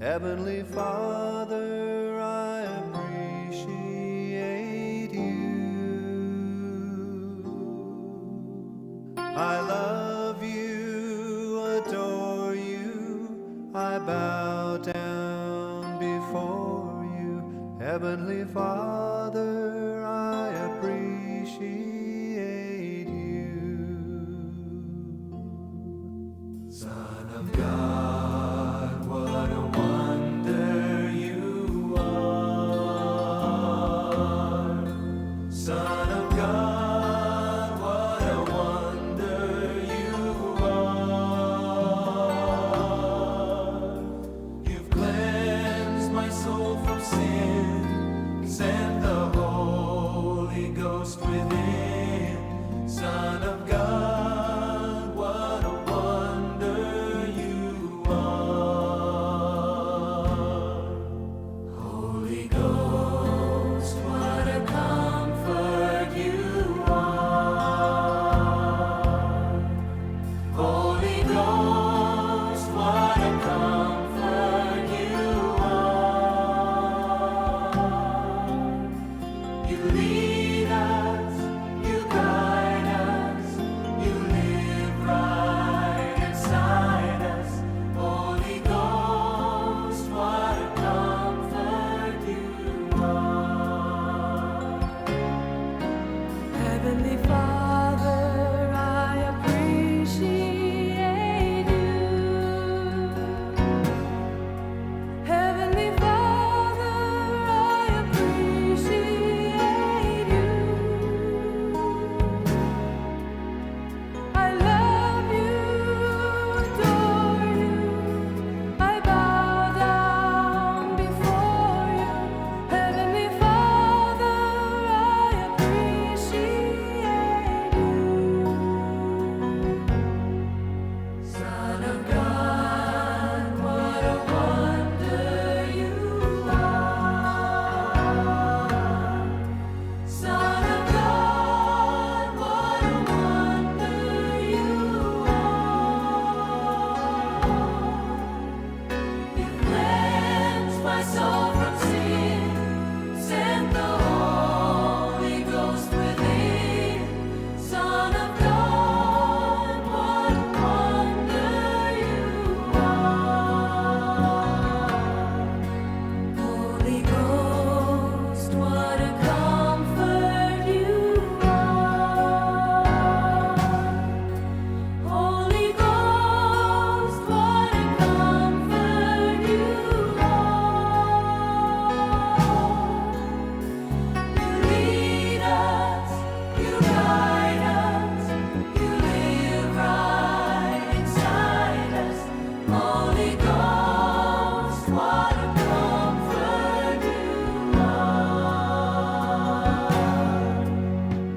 Heavenly Father, I appreciate you. I love you, adore you, I bow down before you. Heavenly Father, I appreciate you. Son of God, what a wonder you are. Son of God, what a wonder you are. You've cleansed my soul from sin, sent the Holy Ghost within. Son of God, what a wonder you are. Holy Ghost, what a comfort you are. Holy Ghost, what a comfort you are. You lead us, you guide us, you live right inside us. Holy Ghost, what a comfort you are. Heavenly Father, I appreciate you. Heavenly Father, I appreciate you. I love you, adore you, I bow down before you. Heavenly Father, I appreciate you. Son of God, what a wonder you are. Son of God, what a wonder you are. You cleansed my soul from sin, sent the Holy Ghost within. Son of God, what a wonder you are. Holy Ghost, what a comfort you are. Holy Ghost, what a comfort you are. You lead us, you guide us, you live right inside us. Holy Ghost, what a comfort you are.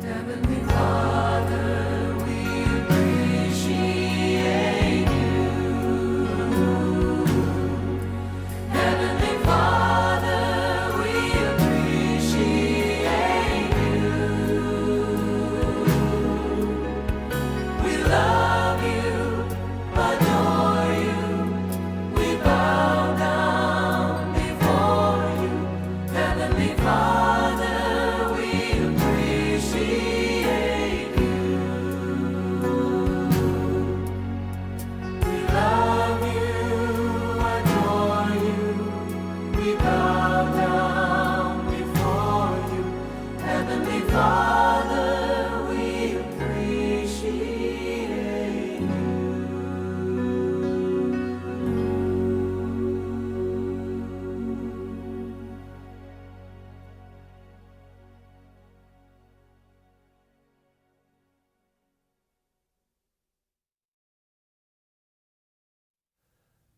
Heavenly Father, we appreciate you. Heavenly Father, we appreciate you. We love you, adore you, we bow down before you. Heavenly Father, we appreciate you. We love you, adore you, we bow down before you. Heavenly Father, we appreciate you.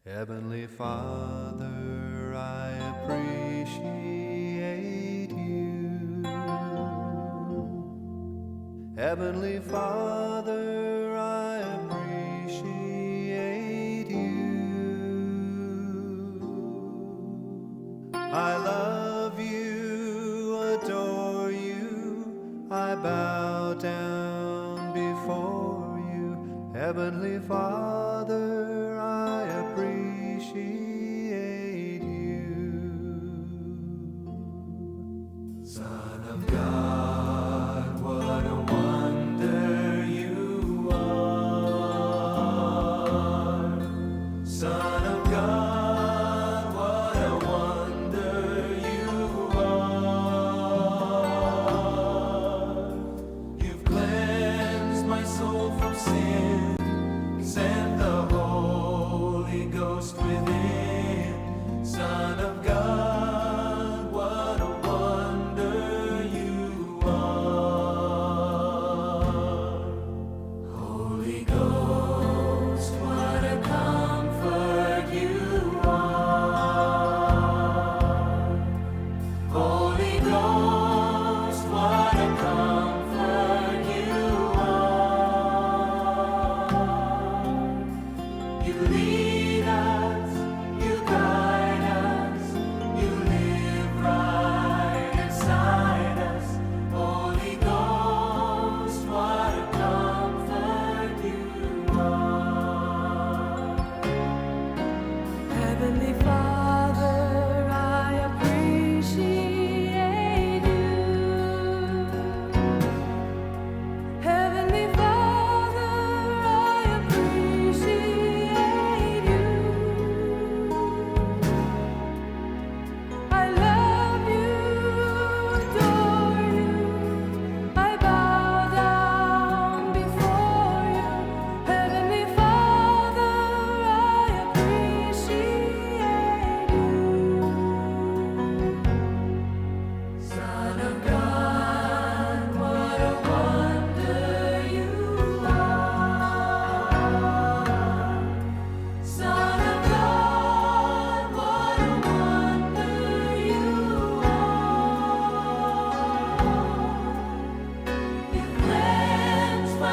Heavenly Father, I appreciate you. Heavenly Father, I appreciate you. I love you, adore you, I bow down before you. Heavenly Father, I appreciate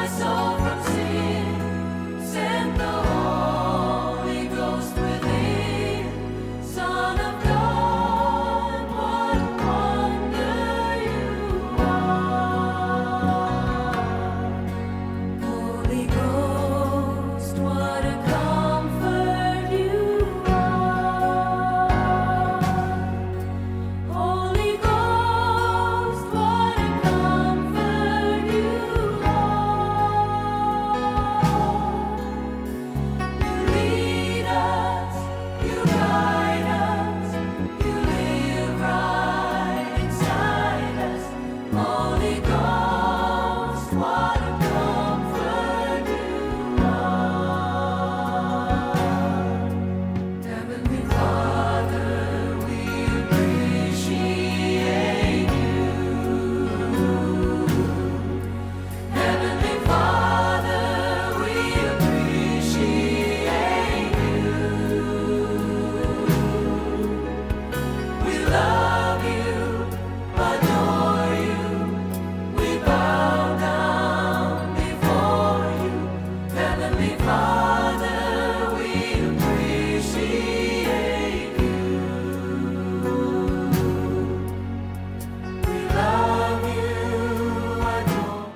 my soul from sin. Send the Holy Ghost within. Son of God, what a wonder you are. Holy Ghost, what a comfort you are. Holy Ghost, what a comfort you are. You lead us, you guide us, you live right inside us. Holy Ghost, what a comfort you are. Heavenly Father, we appreciate you. Heavenly Father, we appreciate you. We love you, adore you. We bow down before you. Heavenly Father, we appreciate you. We love you, adore.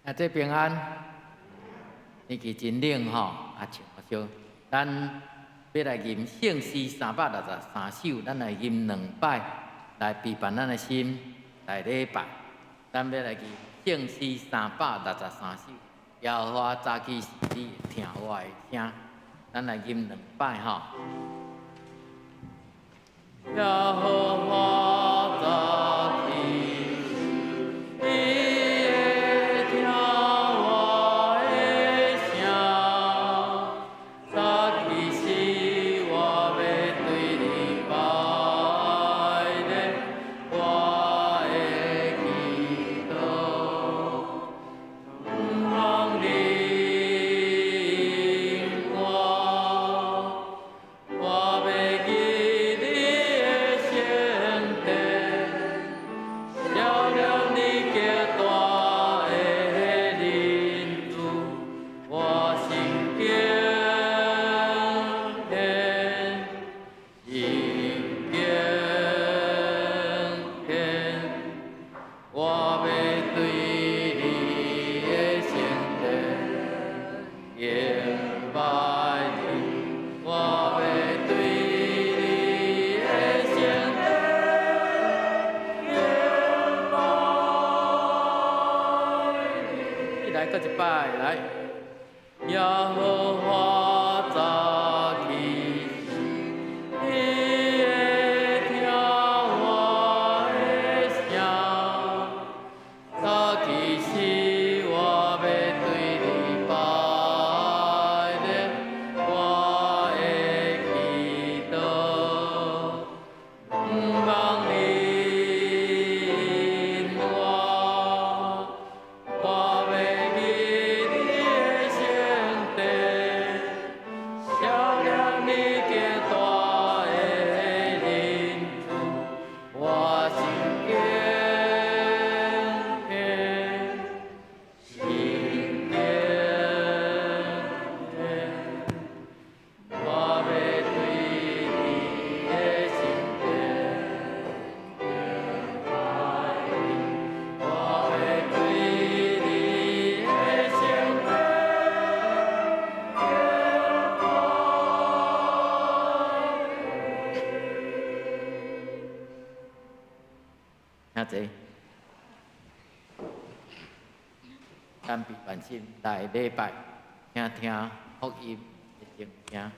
大家平安。天气真冷吼，笑小。咱要来吟圣诗363首，咱来吟2摆，来陪伴咱的心，来礼拜。咱要来吟圣诗363首，耶和华早起是你听我的声，咱来吟2摆吼。耶和华早起。搁一摆来，耶和华早起时，你会听我的声。早起时，我要对你拜列我的祈祷，望你。听者，咱闭眼睛来礼拜，听听福音的声声。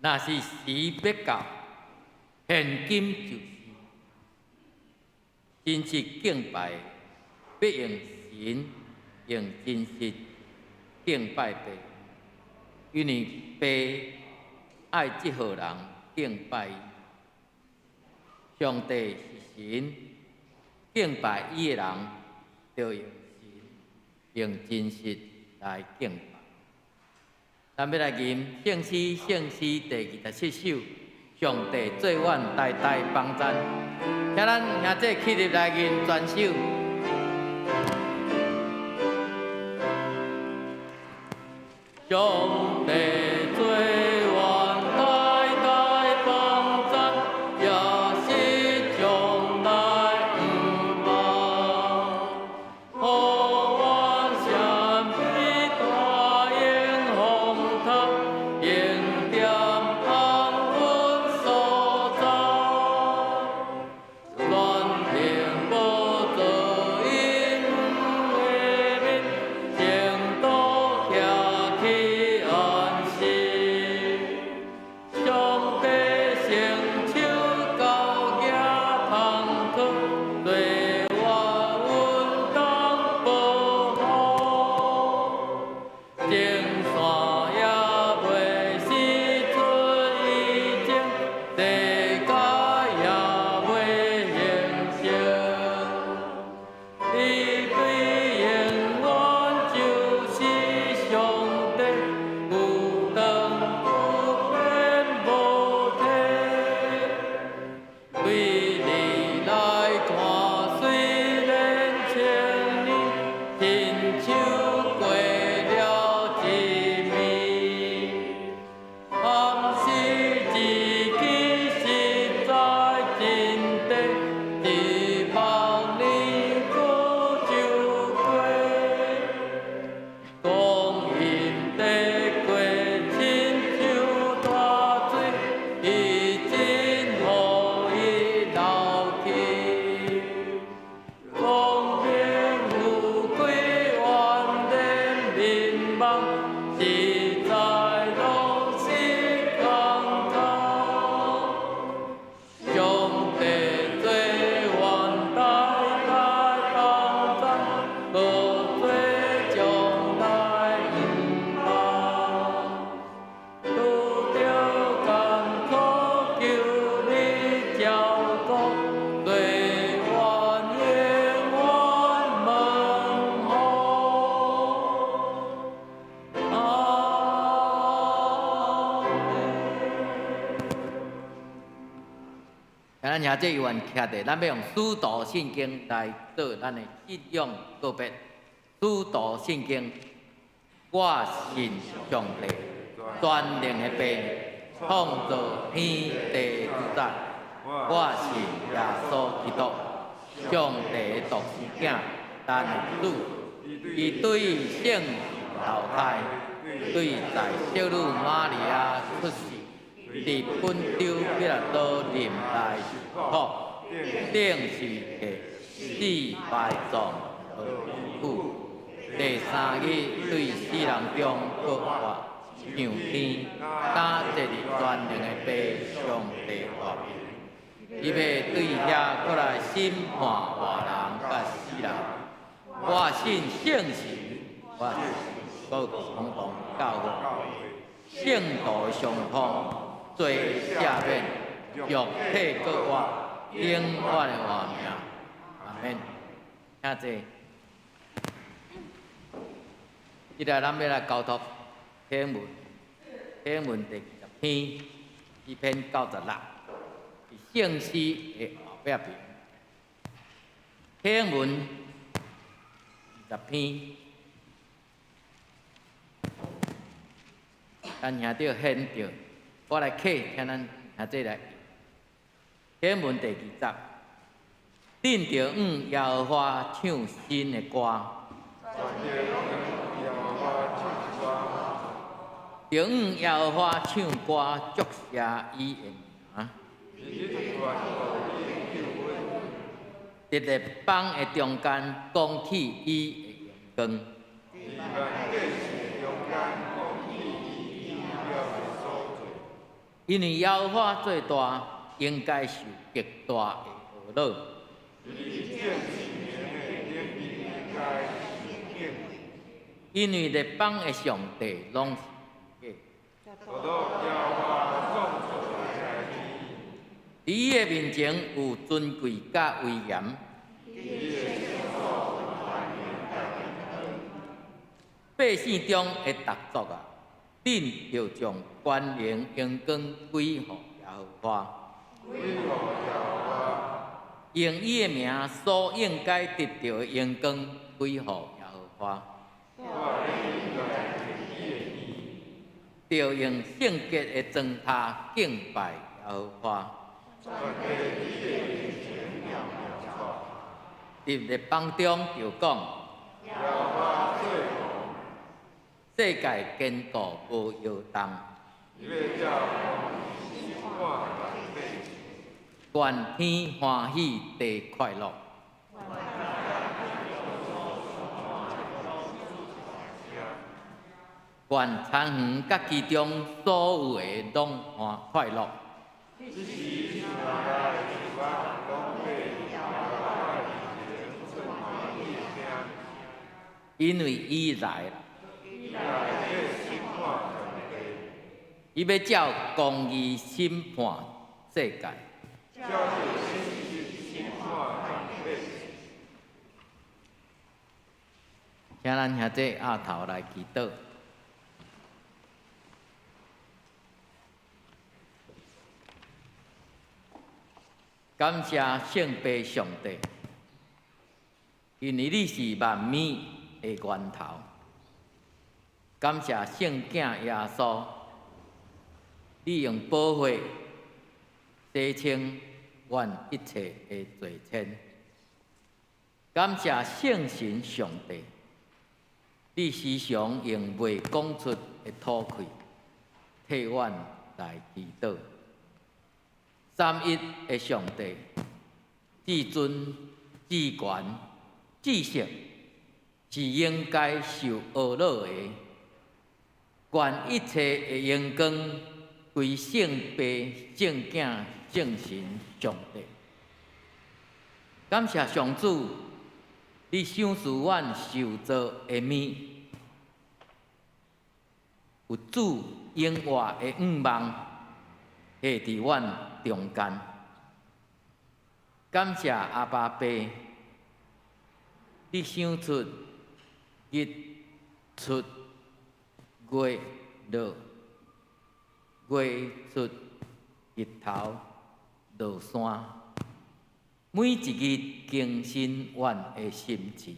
若是时要到，现今就是真实敬拜，必用神，用真实敬拜爸，因为爸爱即号人敬拜伊。上帝是神，敬拜伊的人，就用神，用真实来敬拜。咱要来吟圣诗第27首，上帝做阮代代帮赞，请咱兄弟起立来吟全首。上帝做阮代代帮赞，也是将来不忘。互阮闪避大英风塔，迎点安稳所在。愿灵保助因的面，成都徛起安息。上帝成就高举堂课，对我稳当保护。前线也袂失出意境，地界也袂形成。你对永远就是上帝，有长不变无替。对你来看，虽然千年，亲像过了一暝。暗示自己实在真地，只望你过就过。光阴地过，亲像大水，已真予伊流去。光明有几万人迷茫，实在拢是空空。上帝做阮代代帮赞，无做将来不忘。拄着艰苦，求你照顾，做阮永远问候。咱兄弟愿徛伫，咱要用使徒圣经来做咱的信仰告别。使徒圣经，我信上帝，全能的爸，创造天地之在。我信耶稣基督，上帝的独生子，咱的主。伊对圣投胎，对在小女玛利亚出世。伫本州彼拉多林内受苦，顶是个死败状而苦。第3日对死人中复活上天，感谢你全能的爸上帝大名。伊要对遐过来审判活人甲死人。我信圣神，我信各同同教会，圣道上通。做下面肉体各活，永远的活命。阿免，请坐。现在咱要来交托经文，经文第20篇，诗篇96，是圣诗的后壁边。经文20篇，咱兄弟现着。我来起，请咱兄弟来。经文第20，定着耶和华唱新的歌。着耶和华唱歌，祝谢伊的名。伫日邦的中间，讲起伊的荣光。因为耶和华最大，应该受极大的恶乐。因为列邦的上帝拢是伫伊的面前有尊贵甲威严。百姓中的特族啊，恁要将关联荣光归乎耶和华，用伊的名所应该得到的荣光归乎耶和华，要用圣洁的装塔敬拜耶和华。伫列邦中就讲，世界坚固无摇动，全天欢喜地快乐。愿田园甲其中所有的拢快乐。因为伊来了，伊要照公义审判世界。请咱兄弟压头来祈祷。感谢圣父上帝，因为你是万美的源头。感谢圣囝耶稣，你用宝血洗清阮一切的罪愆。感谢圣神上帝，你时常用未讲出的吐气替阮来祈祷。三一的上帝，至尊、至权、至圣，是应该受恶乐的。愿一切的荣光归圣父、圣囝、圣神上帝。感谢上主，你赏赐阮受造的美，有主永活的愿望下伫阮中间。感谢阿爸爸，你想出日出月落，月出日头落山，每一日更新阮的心智。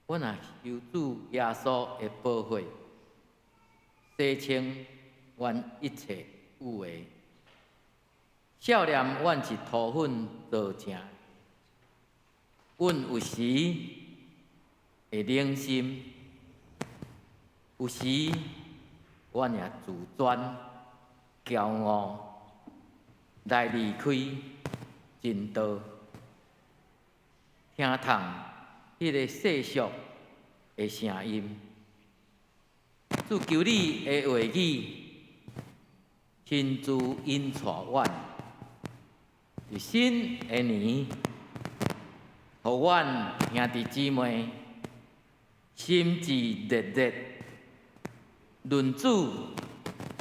阮也求主耶稣的保护，洗清阮一切有为，少年阮是土粉造成，阮有时会冷心，有时阮也自专、骄傲，来离开真道，听筒迄个世俗的声音。主求你的话语，亲自引带阮，伫新的年，互阮兄弟姊妹心志热热，论主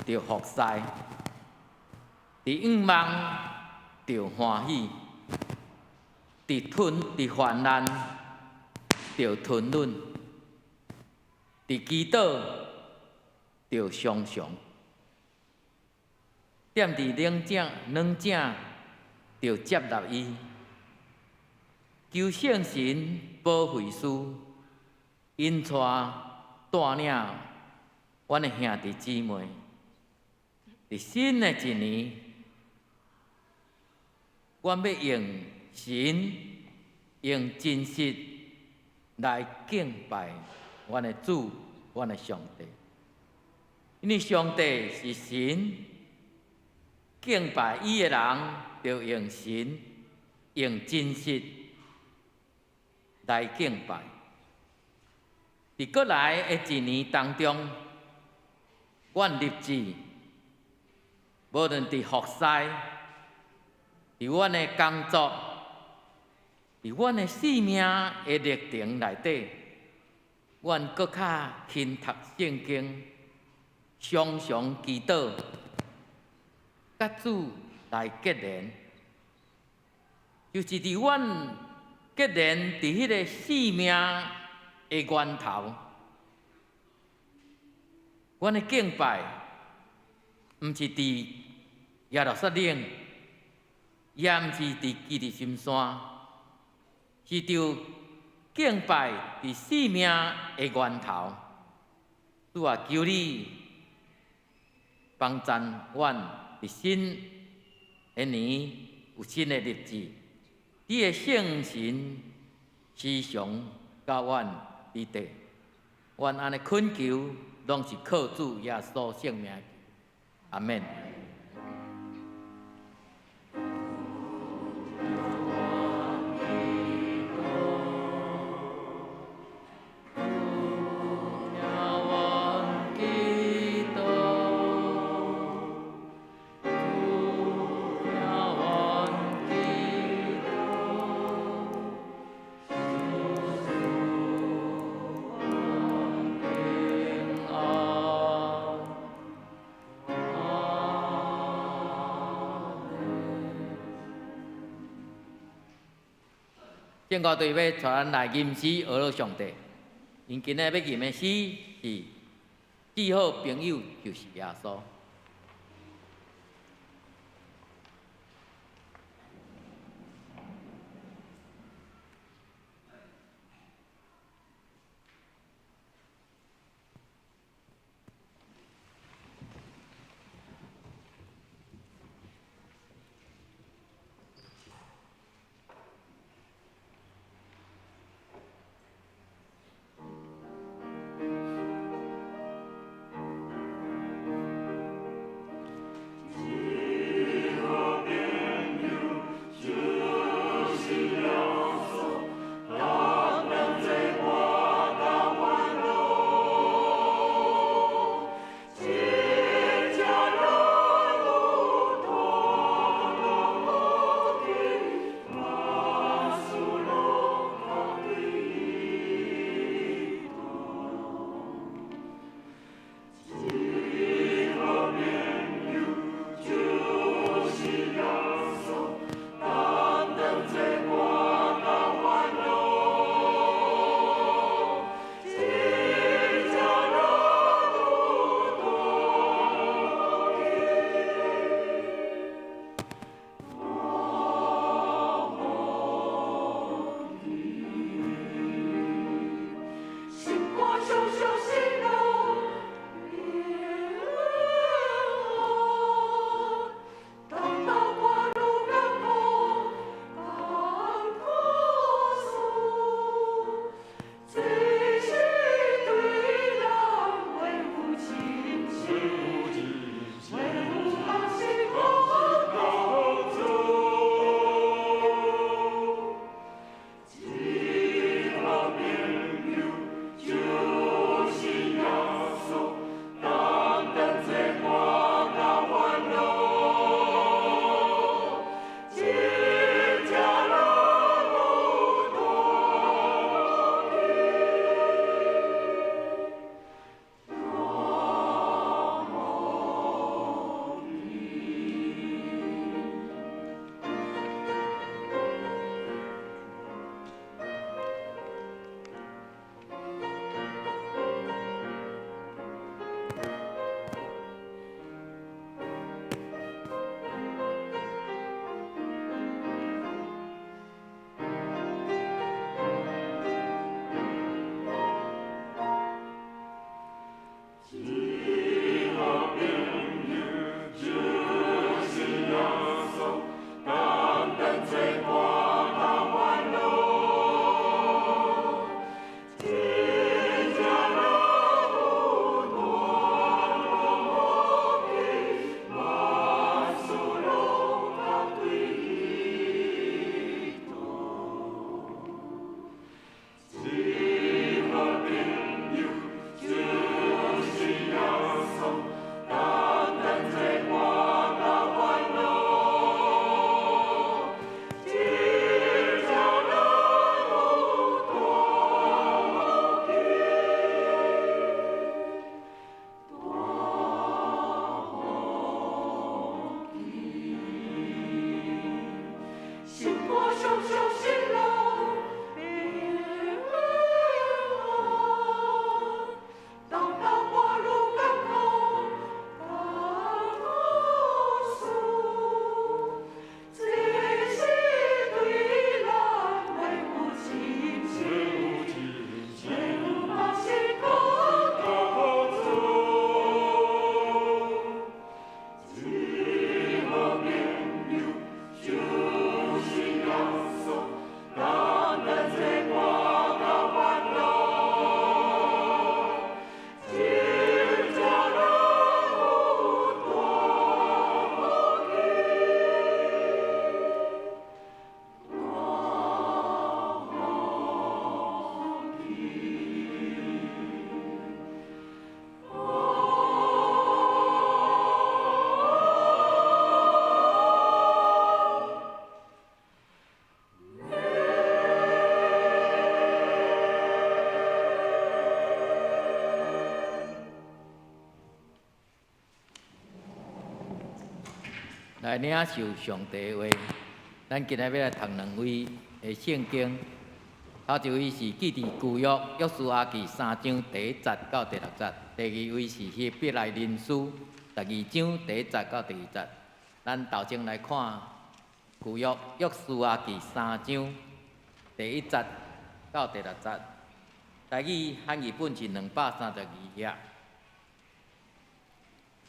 着服侍，伫愿望着欢喜，伫患难着吞忍，伫祈祷着常常。踮伫软正着接纳伊，求圣神保惠师引带带领阮的兄弟姊妹，伫新的一年，阮要用神、用真实来敬拜阮的主、阮的上帝，因为上帝是神。敬拜伊的人，就用神、用真实来敬拜。伫过来的一年当中，阮立志，无论伫服侍，伫阮的工作，伫阮的生命的历程内底，阮搁较勤读圣经，常常祈祷，甲主来结连，就是伫阮结连伫迄个生命的源头。阮的敬拜，毋是伫耶路撒冷，也毋是伫基督心山，是着敬拜伫生命的源头。主啊，求你帮赞阮伫新的年有新的日子，你的圣神时常甲阮伫地。阮安尼恳求，拢是靠主耶稣圣名。阿免。正告队要带咱来吟诗讹落上帝，因今日要吟的诗是最好朋友就是耶稣。来领受上帝的话。咱今日要来读两位的圣经，头一位是记伫旧约约书亚记3章第1节到第6节，第二位是希伯来人书12章第1节到第2节。咱头先来看旧约约书亚记3章第1节到第6节，台语汉语本是232页。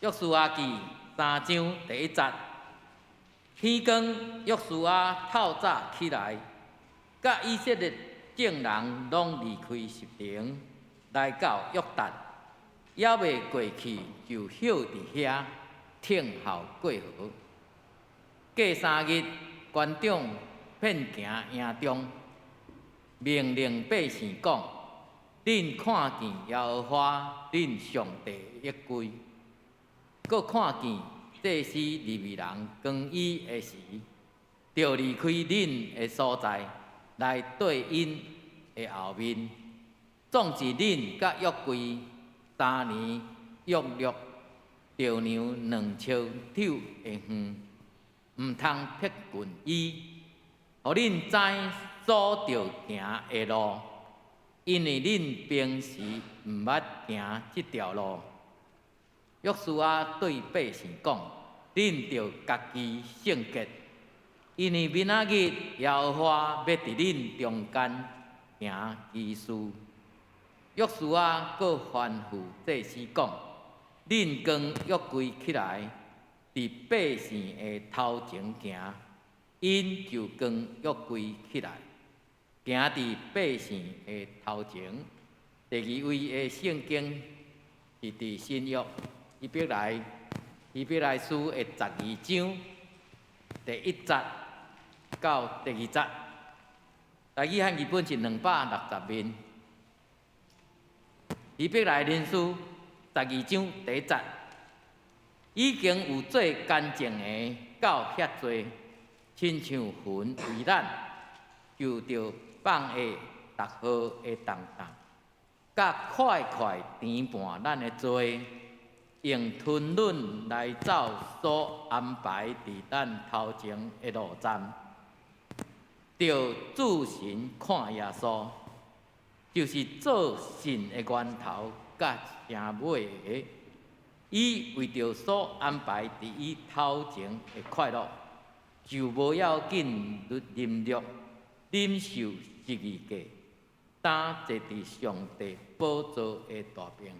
约书亚记3章第1节。天光，约书亚透早起来，甲以色列众人拢离开十城，来到约旦，还未过去，就休伫遐，听候过河。过3日，官长遍行营中，命令百姓讲：恁看见耶和华恁上帝约柜，搁看见。祭司利未人更衣的时，就离开恁的所在，来对因的后面。总之，恁甲约柜3年约略，着让2尺肘的远，毋通撇棍衣，互恁知所着行的路，因为恁平时毋捌行这条路。约书亚对百姓讲：恁着家己圣洁，因为明仔日耶和华要伫恁中间行奇事。约书亚搁吩咐祭司讲：恁将约柜起来，伫百姓的头前行，因就将约柜起来，行伫百姓的头前。第二位的圣经是伫新约。希伯来书的12章第1节到第2节，台语汉语本是260面。希伯来人书12章第1节，已经有做干净的到遐多，亲像云为咱，就着放下逐号的重担，甲快快填满咱的罪。用吞忍来走所安排伫咱头前的路站，着自神看耶稣，就是做神的源头甲城尾的。伊为着所安排伫伊头前的快乐，就无要紧忍辱，忍受失意价，担坐伫上帝宝座的大边。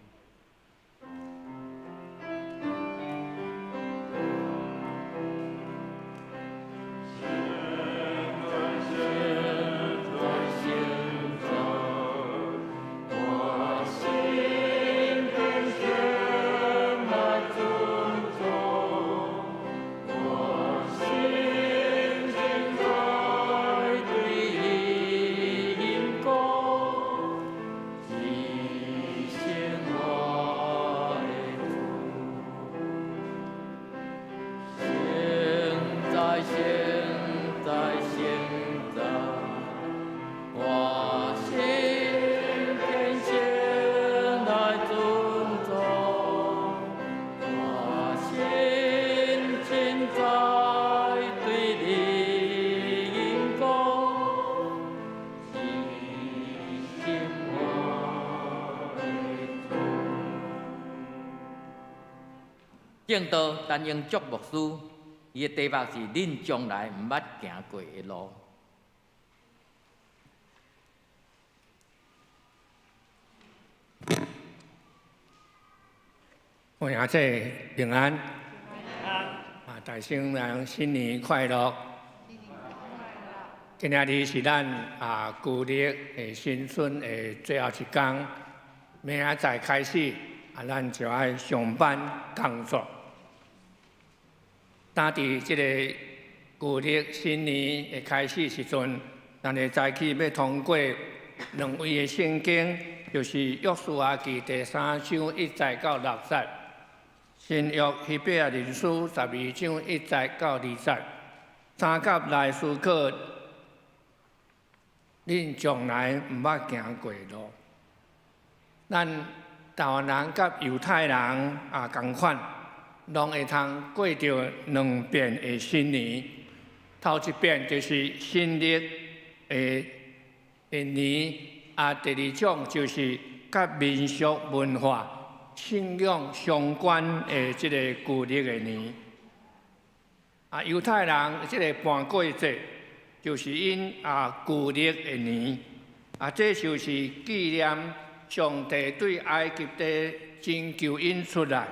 正道但用足牧师，伊的题目是恁将来毋捌行过的路。我也这平安，大圣人新年快乐！今仔日是咱旧历的新春的最后一天，明仔载开始咱就要上班工作。当伫这个旧历新年的开始时阵，咱的早起要通过2位的圣经，就是约书亚记第3章1节到6节，新约希伯来人书12章1节到2节，三甲来思考恁将来毋捌行过路。咱台湾人甲犹太人共款，拢会通过着2遍的新年。头一遍就是新历的年，第二种就是甲民俗文化、信仰相关的即个旧历的年。犹太人即个盘过节，就是因旧历的年。这就是纪念上帝对埃及地拯救因出来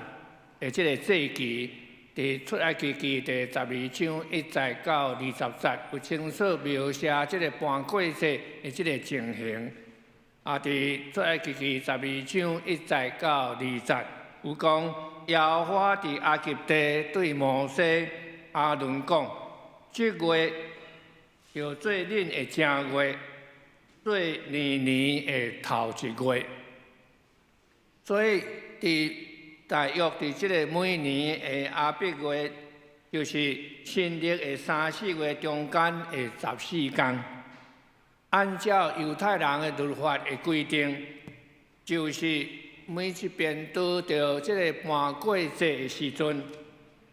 的即个节期。伫出埃及记第12章1节到20节，有清楚描写即个盘过节的即个情形。伫出埃及记12章1节到20节，有讲耶和华伫埃及地对摩西、亚伦讲：这月要做恁的正月，做年年的头一月。所以大约伫即个每年的阿伯月，就是新历的3、4月中间的14天。按照犹太人的律法的规定，就是每一遍拄到即个盘过节的时阵，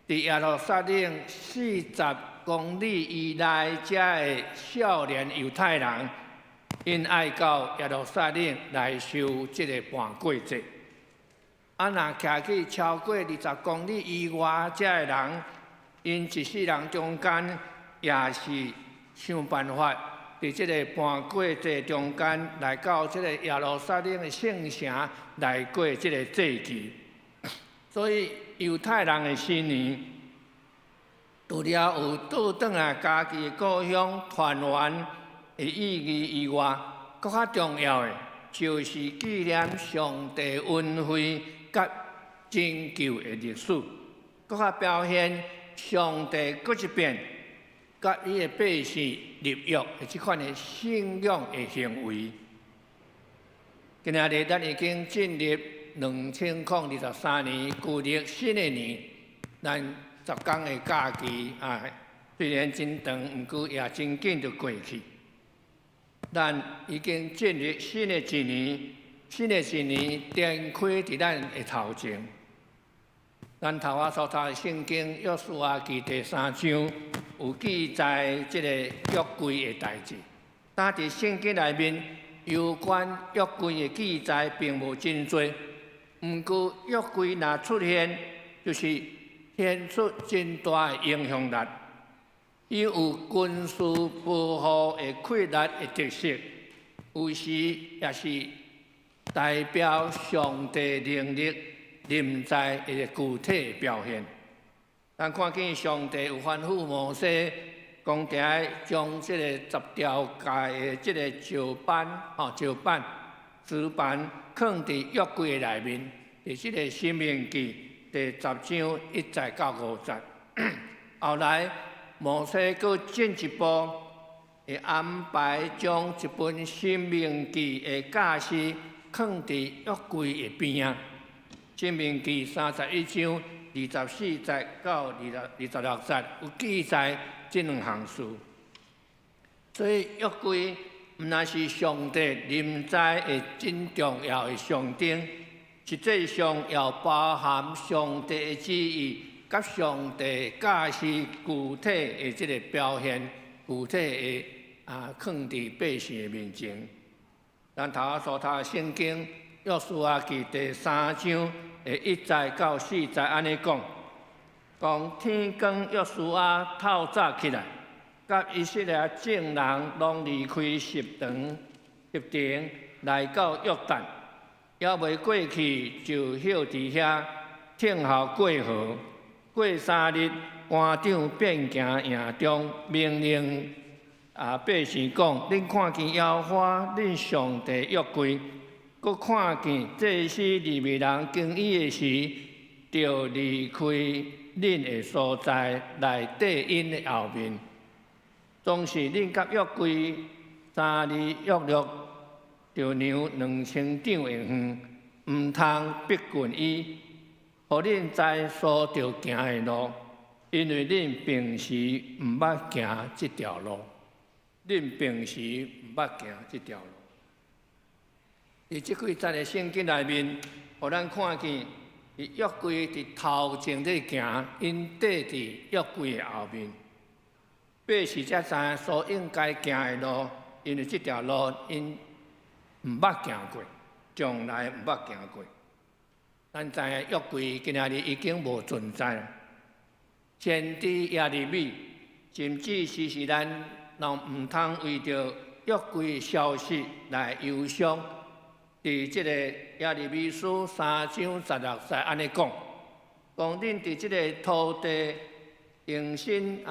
伫耶路撒冷40公里以内遮的少年犹太人，因爱到耶路撒冷来受即个盘过节。若徛去超过20公里以外，遮的人，因一世人中间也是想办法，伫即个盘过节中间来到即个耶路撒冷的圣城来过即个节期。所以犹太人的新年，除了有倒转来家己的故乡团圆的意义以外，更较重要的就是纪念上帝恩惠甲拯救的历史，搁较表现上帝搁一遍甲伊的百姓立约的即款的信仰的行为。今仔日咱已经进入2023年旧历新的年，咱10天的假期虽然真长，毋过也真紧就过去。咱已经进入新的一年。新的一年展开伫咱的头前，咱头仔所读的圣经《约书亚记》第3章有记载即个约柜的代志。但伫圣经内面有关约柜的记载并无真多，毋过约柜若出现，就是显出真大的影响力。伊有军事保护的确立的特色，有时也是代表上帝能力临在的具体表现。咱看见上帝有吩咐摩西，讲定将这个10条诫的这个石板石板放伫约柜的内面，伫这个申命记第10章1节到5节。后来摩西佫进一步，会安排将一本申命记的教示放伫约柜的边啊。申命记31章24节到26节有记载这2项事。所以约柜毋但是上帝临在的真重要的象征，实际上也包含上帝的旨意，甲上帝教示具体的这个表现，具体的放伫百姓的面前。咱头仔所读的圣经《约书亚记》第3章1节到4节安尼讲，天光约书亚透早起来，甲以色列众人拢离开十亭，来到约旦，还未过去就歇伫遐，听候过河。过3日，官长变行营中，命令百姓讲：恁看见耶和华恁上帝约柜，佮看见祭司利未人经伊的时，就离开恁的所在，来缀因的后面。总是恁甲约柜3日约略，就量2000丈的远，毋通逼近伊，互恁知所着行的路，因为恁平时毋捌行这条路。恁平时毋捌行这条路。伫即几节的圣经内面，互咱看见伫约柜伫头前咧行，因缀伫约柜的后面。百姓才知影所应该行的路，因为即条路因毋捌行过，从来毋捌行过。咱知影约柜今仔日已经无存在了。先知耶利米甚至时咱拢毋通为着约柜消息来忧伤。伫即个耶利米书3章16节安尼讲，讲恁伫即个土地重新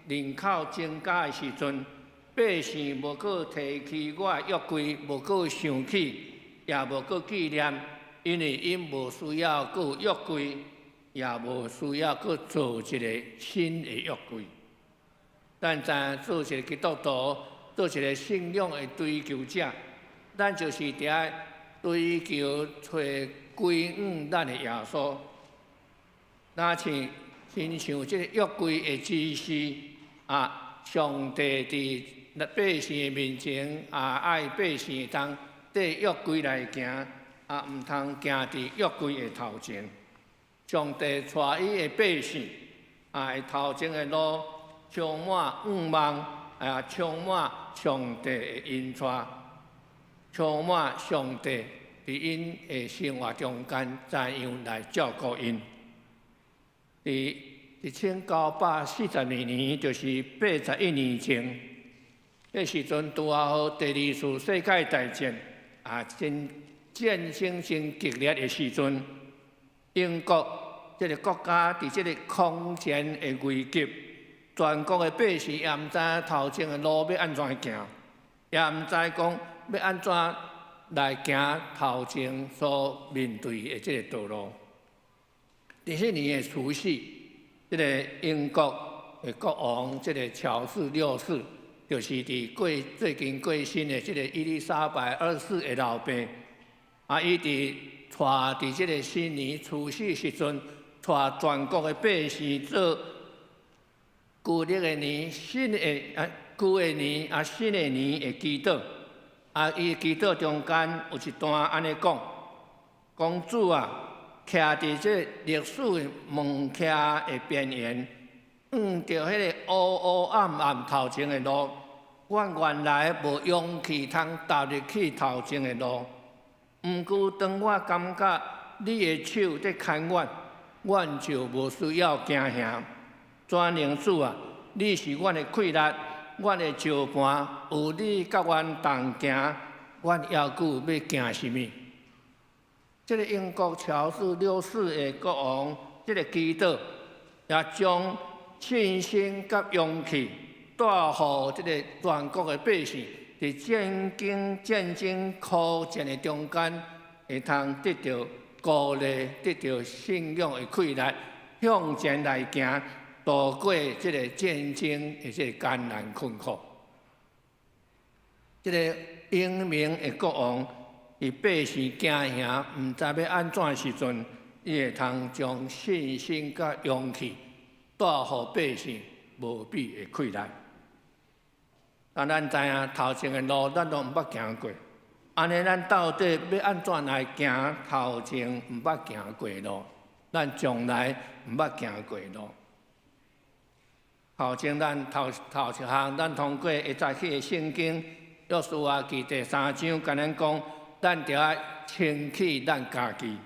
人口增加的时阵，百姓无搁提起我的约柜，无搁想起，也无搁纪念，因为因无需要搁有约柜，也无需要搁做一个新的约柜。咱知影做一个基督徒，做一个信仰的追求者，咱就是伫追求找归向咱的耶稣。那亲像即个约柜的指示上帝伫百姓的面前爱百姓当缀约柜来行，毋通行伫约柜的头前。上帝带伊的百姓头前的路充满盼望，充满上帝的恩赐，充满上帝伫因的生活中间怎样来照顾因。伫1942年，就是81年前，迄时阵拄好第二次世界大战战争真激烈的时阵，英国即个国家伫即个空前的危急，全国的百姓也毋知影头前的路要安怎行，也毋知讲要安怎来行头前所面对的即个道路。伫迄年的除夕，即个英国的国王，即个乔治六世，就是伫最近过身的即个伊丽莎白二世的老爸，伊伫即个新年除夕时阵，带全国的百姓做旧历的年、旧的年、新的年的祈祷。伊祈祷中间有一段安尼讲：公主徛伫这历史的门徛的边缘，着迄个乌暗暗头前的路，我原来无勇气通踏入去头前的路。毋过当我感觉你的手在牵我，阮就无需要惊吓。转能主你是阮的气力，阮的石盘，有你甲阮同行，阮还佫要惊什么？这个英国乔治六世的国王，这个祈祷也将信心甲勇气带予这个全国的百姓，伫战争苦战的中间，会通得到鼓励，得到信仰的气力，向前来行，度过这个战争的这个艰难困苦。这个英明的国王。伊百姓惊吓，毋知要安怎时阵，伊会通将信心甲勇气带予百姓无比的气力。但咱知影头前的路，咱都毋捌行过，安尼咱到底要安怎来行头前毋捌行过的路？咱从来毋捌行过的路。头前咱头一项，咱通过会早起的圣经，约书亚记第3章，甲咱讲。咱着爱清气咱家己。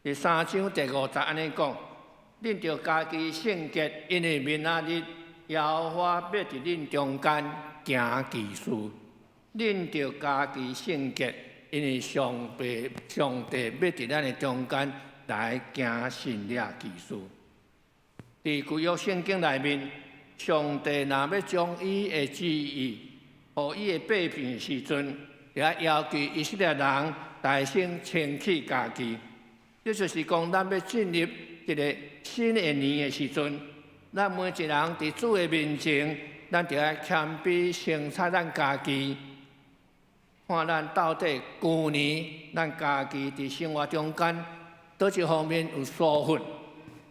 第3章第5节安尼讲：恁着家己圣洁，因为明仔日耶和华要伫恁中间行奇事。恁着家己圣洁，因为上帝要伫咱的中间来行神迹奇事。伫旧约圣经内面，上帝若要将伊的旨意，予伊的百姓时阵。也要求以色列人大声清气家己，这就是讲，咱要进入一个新的年的时阵，咱每一个人伫主的面前，咱就要谦卑省察咱家己，看咱到底旧年咱家己伫生活中间，倒一方面有疏忽，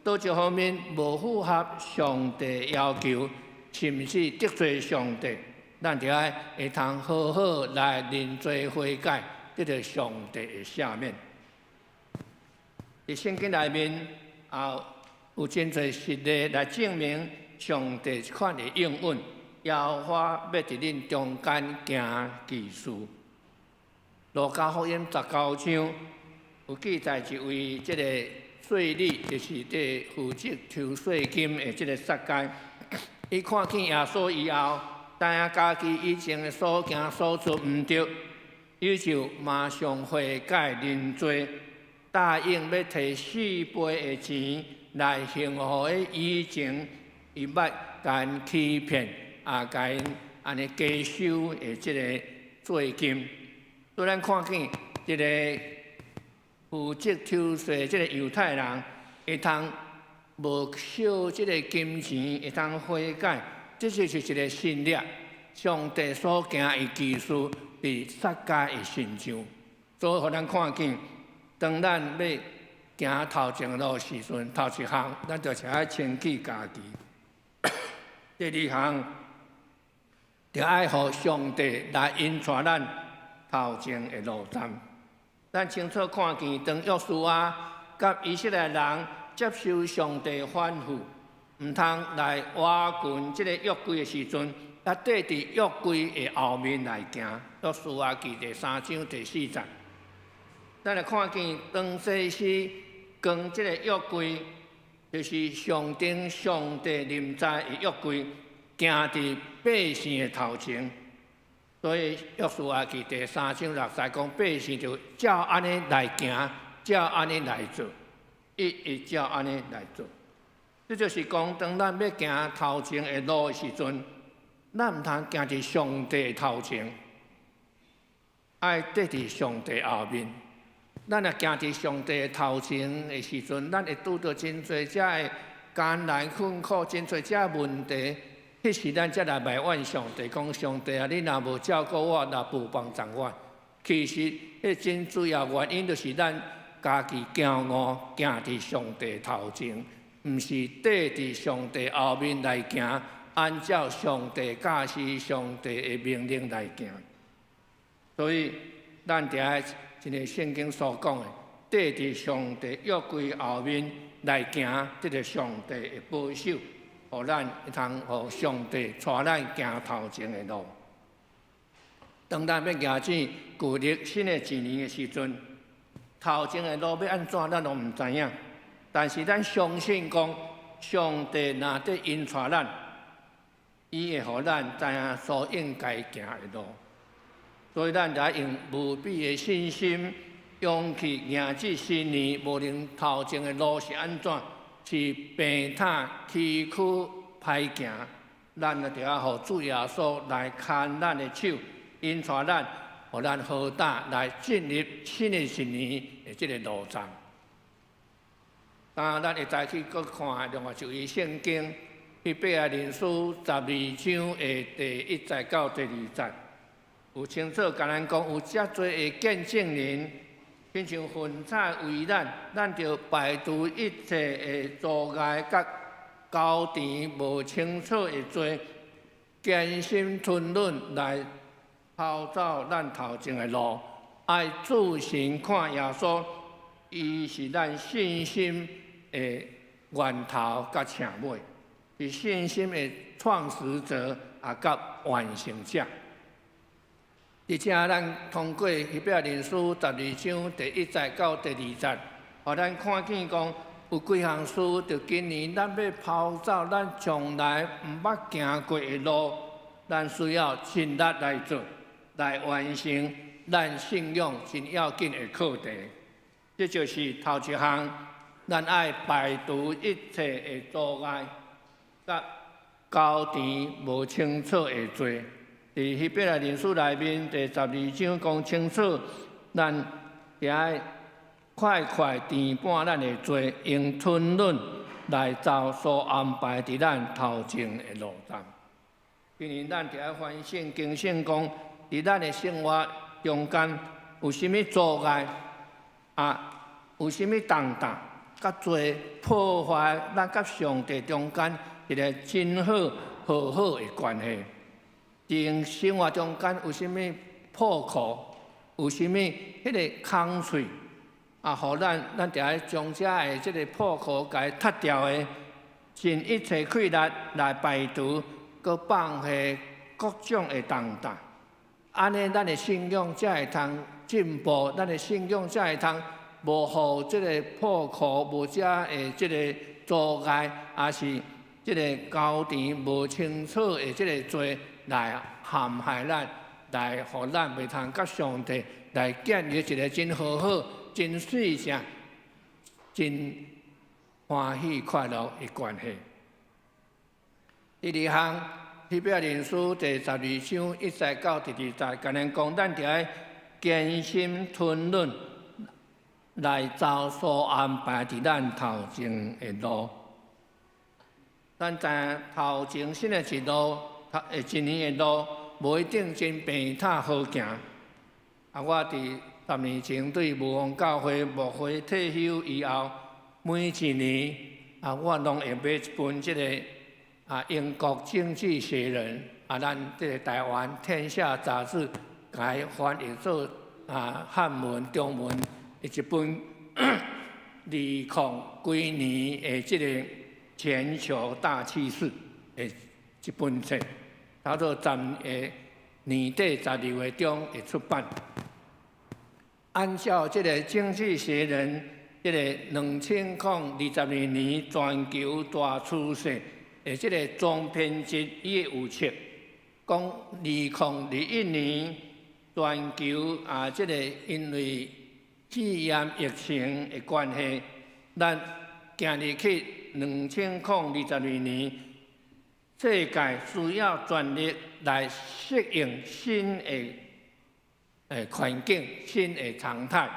倒一方面无符合上帝要求，甚至得罪上帝。咱就要会通好好来认罪悔改，得到上帝的赦免。伫圣经内面也有真侪实例来证明上帝这款的应允，耶和华要伫恁中间行奇事。路加福音19章有记载一位即个税吏，就是伫负责抽税金的即个撒该，伊看见耶稣以后，知影家己以前的所行所做毋对，伊就马上悔改认罪，答应要摕4倍的钱来幸福的以前伊捌甲因欺骗，甲因安尼加收的即个罪金。所以咱看见一个负责抽税即个犹太人，会通无收即个金钱，会通悔改，这就是一个信念。上帝所行的奇事伫撒该的身上，所以互咱看见，当咱要行头前的路时阵，头一项咱就是爱清气家己；第二项，就爱互上帝来引带咱头前的路站。咱清楚看见，当约书亚甲以色列人接受上帝吩咐，毋通来挖掘即个约柜的时阵，也缀伫约柜的后面来行。约书亚记第3章第4节，咱来看见当西施将即个约柜，就是象征上帝临在的约柜，行伫百姓的头前。所以约书亚记第3章6节讲，百姓就照安尼来行，照安尼来做，一照安尼来做。这就是讲，当咱要行头前的路的时阵，咱毋通行伫上帝的头前，爱缀伫上帝后面。咱若行伫上帝的头前的时阵，咱会拄到真侪遮的艰难困苦，真侪遮问题。迄时咱才来埋怨上帝，讲上帝啊，你若无照顾我，若无帮助我，其实迄真主要原因就是咱家己骄傲，行伫上帝头前，毋是缀伫上帝后面来行，按照上帝教示、上帝的命令来行。所以咱伫爱一个圣经所讲的，缀伫上帝约柜后面来行，这个上帝的保守。互咱会通互上帝带咱行头前的路。当咱要行进旧历新的一年的时阵，头前的路要安怎，咱拢毋知影。但是咱相信讲，上帝若在引带咱，伊会互咱知影所应该行的路。所以咱就要用无比的信心、勇气迎接新年，无论头前的路是安怎。是病榻崎岖歹行，咱就要互主耶稣来牵咱的手，引带咱，互咱好打来进入新的一年的这个路站。当然，咱会再去搁看另外一位圣经，彼得前书12章的第1节到第2节，有清楚甲咱讲，有遮多的见证人。亲像云彩围咱着排除一切的阻碍甲高甜无清楚的罪，艰辛吞忍来跑走咱头前的路。爱自信看耶稣，伊是咱信心的源头甲请尾，是信心的创始者甲完成者。而且咱通过彼得前书12章第1节到第2节，互咱看见讲有几项事，就今年咱要跑走咱从来毋捌行过的路，咱需要尽力来做，来完成咱信仰真要紧的课题。这就是头一项，咱爱排除一切的阻碍，甲高甜无清楚的罪。伫彼得前书内面第12章讲清楚，咱也爱快快填满咱的罪，用吞忍来走所安排伫咱头前的路站。今年咱就要反省警醒讲，伫咱的生活中间有甚物阻碍有甚物重担，甲做破坏咱甲上帝中间一个真好的关系。伫生活中间有甚物破口，有甚物迄个空喙，互咱伫爱将遮的即个破口甲伊踢掉的，尽一切气力来排除，佮放下各种的重担。安尼，咱的信仰才会通进步，咱的信仰才会通无互即个破口无遮的即个阻碍，也是即个交甜无清楚的即个罪来陷害咱，来互咱袂通甲上帝来建立一个真好好、真水性、真欢喜快乐的关系。第二项，《希伯来人书》第12章1节到第2节，甲咱讲，咱伫爱坚心吞忍，来走所安排伫咱头前的路。咱知影头前新的一路，一年的路，无一定真平坦好行。我伫10年前对无王教会牧会退休以后，每一年我拢会买一本即个英国经济学人咱即个台湾天下杂志，甲伊翻译做汉文、中文的一本2020年的即个全球大趋势的一本册，差不多年底12月中会出版。按照即个经济学人即个2022年全球大趋势的即个总编辑伊的预测，讲2021年全球即个因为肺炎疫情的关系，咱行入去2022年，世界需要全力来适应新的环境、新的常态，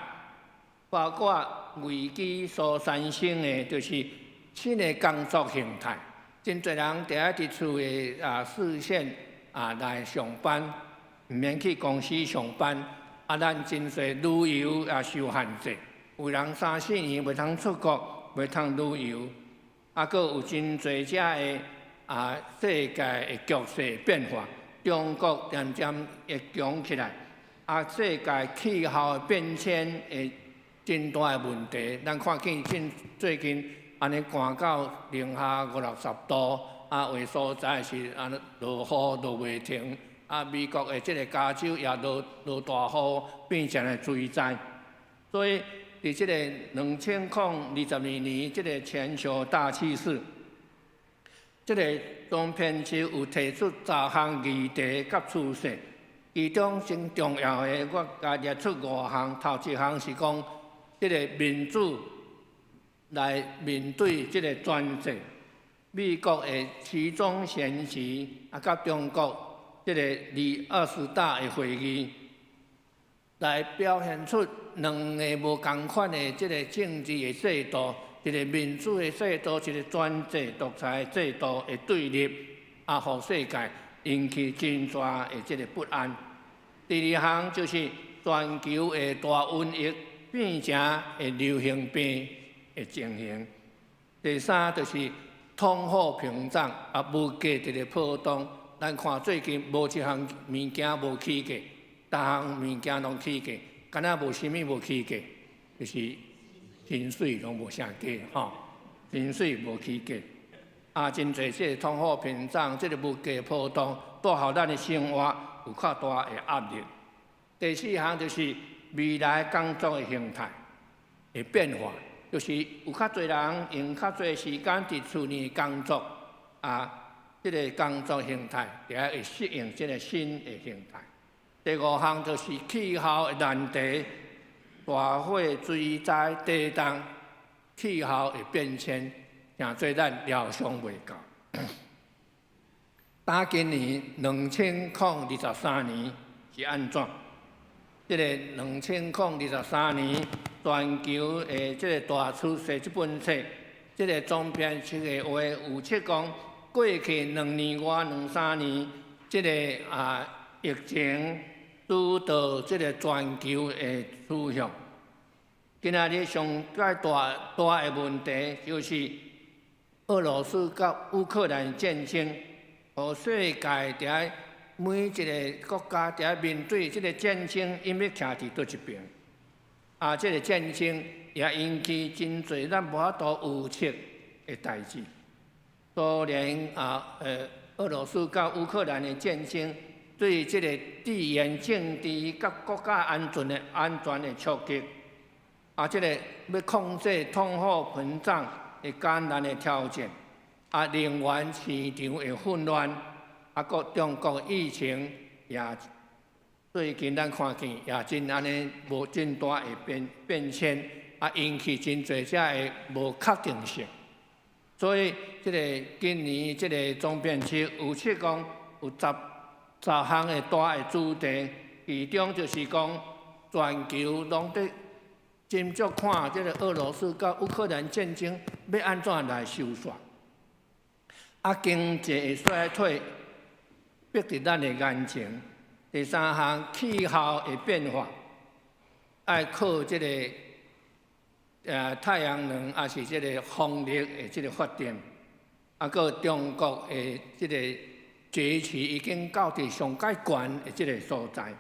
包括危机所产生的，就是新的工作形态。真侪人伫伫厝的视线来上班，毋免去公司上班。咱真侪旅游也受限制，有人3、4年袂通出国，袂通旅游。佫有真侪遮的世界的局势变化，中国渐渐会强起来。世界气候的变迁的真大的问题，咱看见最近安尼寒到零下50-60度，有所在是落雨落袂停。美国的即个加州也落大雨，变成了水灾。所以，伫即个2022年即个全球大趋势，即个总编辑有提出10项议题甲趋势，其中真重要的，我加列出5项。头一项是讲，即个民主来面对即个专制，美国的期中选举甲中国即个20大的会议，来表现出两个无同款的即个政治的制度，一个民主的制度，一个专制独裁的制度的对立，互世界引起真大的即个不安。第二项就是全球的大瘟疫变成的流行病的情形。第三就是通货膨胀物价一个波动。咱看最近无一项物件无起价，逐项物件拢起价，敢若无啥物无起价，就是薪水拢无啥价薪水无起价。真侪即个通货膨胀，即个物价波动，带互咱的生活有较大的压力。第四项就是未来工作的形态的变化，就是有较侪人用较侪时间伫厝内工作即个工作形态，也会适应即个新的形态。第5项就是气候的难题，大火、水灾、地震、气候的变迁，诚做咱料想袂到。打今年2023年是安怎？即个2023年全球的即个大趋势这本册，即个总编辑的话有测讲。过去2年外、2-3年，即个疫情主导即个全球的趋向。今仔日上大的问题就是俄罗斯甲乌克兰战争，互世界伫每一个国家伫面对即个战争，因要徛伫倒一边。这个战争也引起真侪咱无法度预测的代志。苏联俄罗斯甲乌克兰的战争，对这个地缘政治甲国家安全的冲击，这个要控制通货膨胀的艰难的挑战，能源市场的混乱，搁中国疫情也最近咱看见也真安尼无真大的变迁，引起真侪只的无确定性。所以，今年总编辑有测讲有10项的大的主题，其中就是讲全球拢在斟酌看俄罗斯甲乌克兰战争要安怎来收煞，经济的衰退逼伫咱的眼前。第3项气候的变化，爱靠太阳能，也是风力的发展，搁中国的崛起已经到伫上界悬的所在。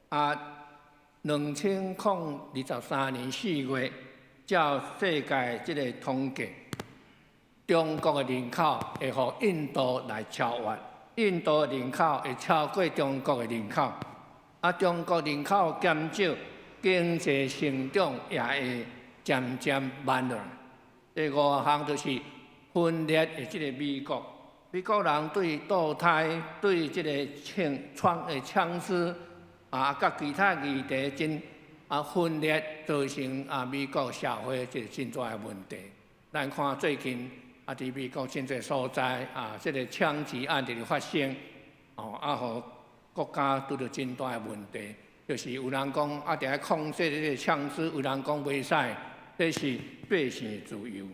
2023年4月，照世界统计，中国的人口会互印度来超越，印度的人口会超过中国的人口，中国人口减少，经济成长也会渐渐慢落。第5项就是分裂的美国，美国人对堕胎、对枪支甲其他议题真分裂，造成美国社会真大的问题。咱看最近伫美国真侪所在枪击案伫发生，互国家拄着真大的问题。就是有人讲伫咧控制枪支，有人讲袂使，这是百姓自由。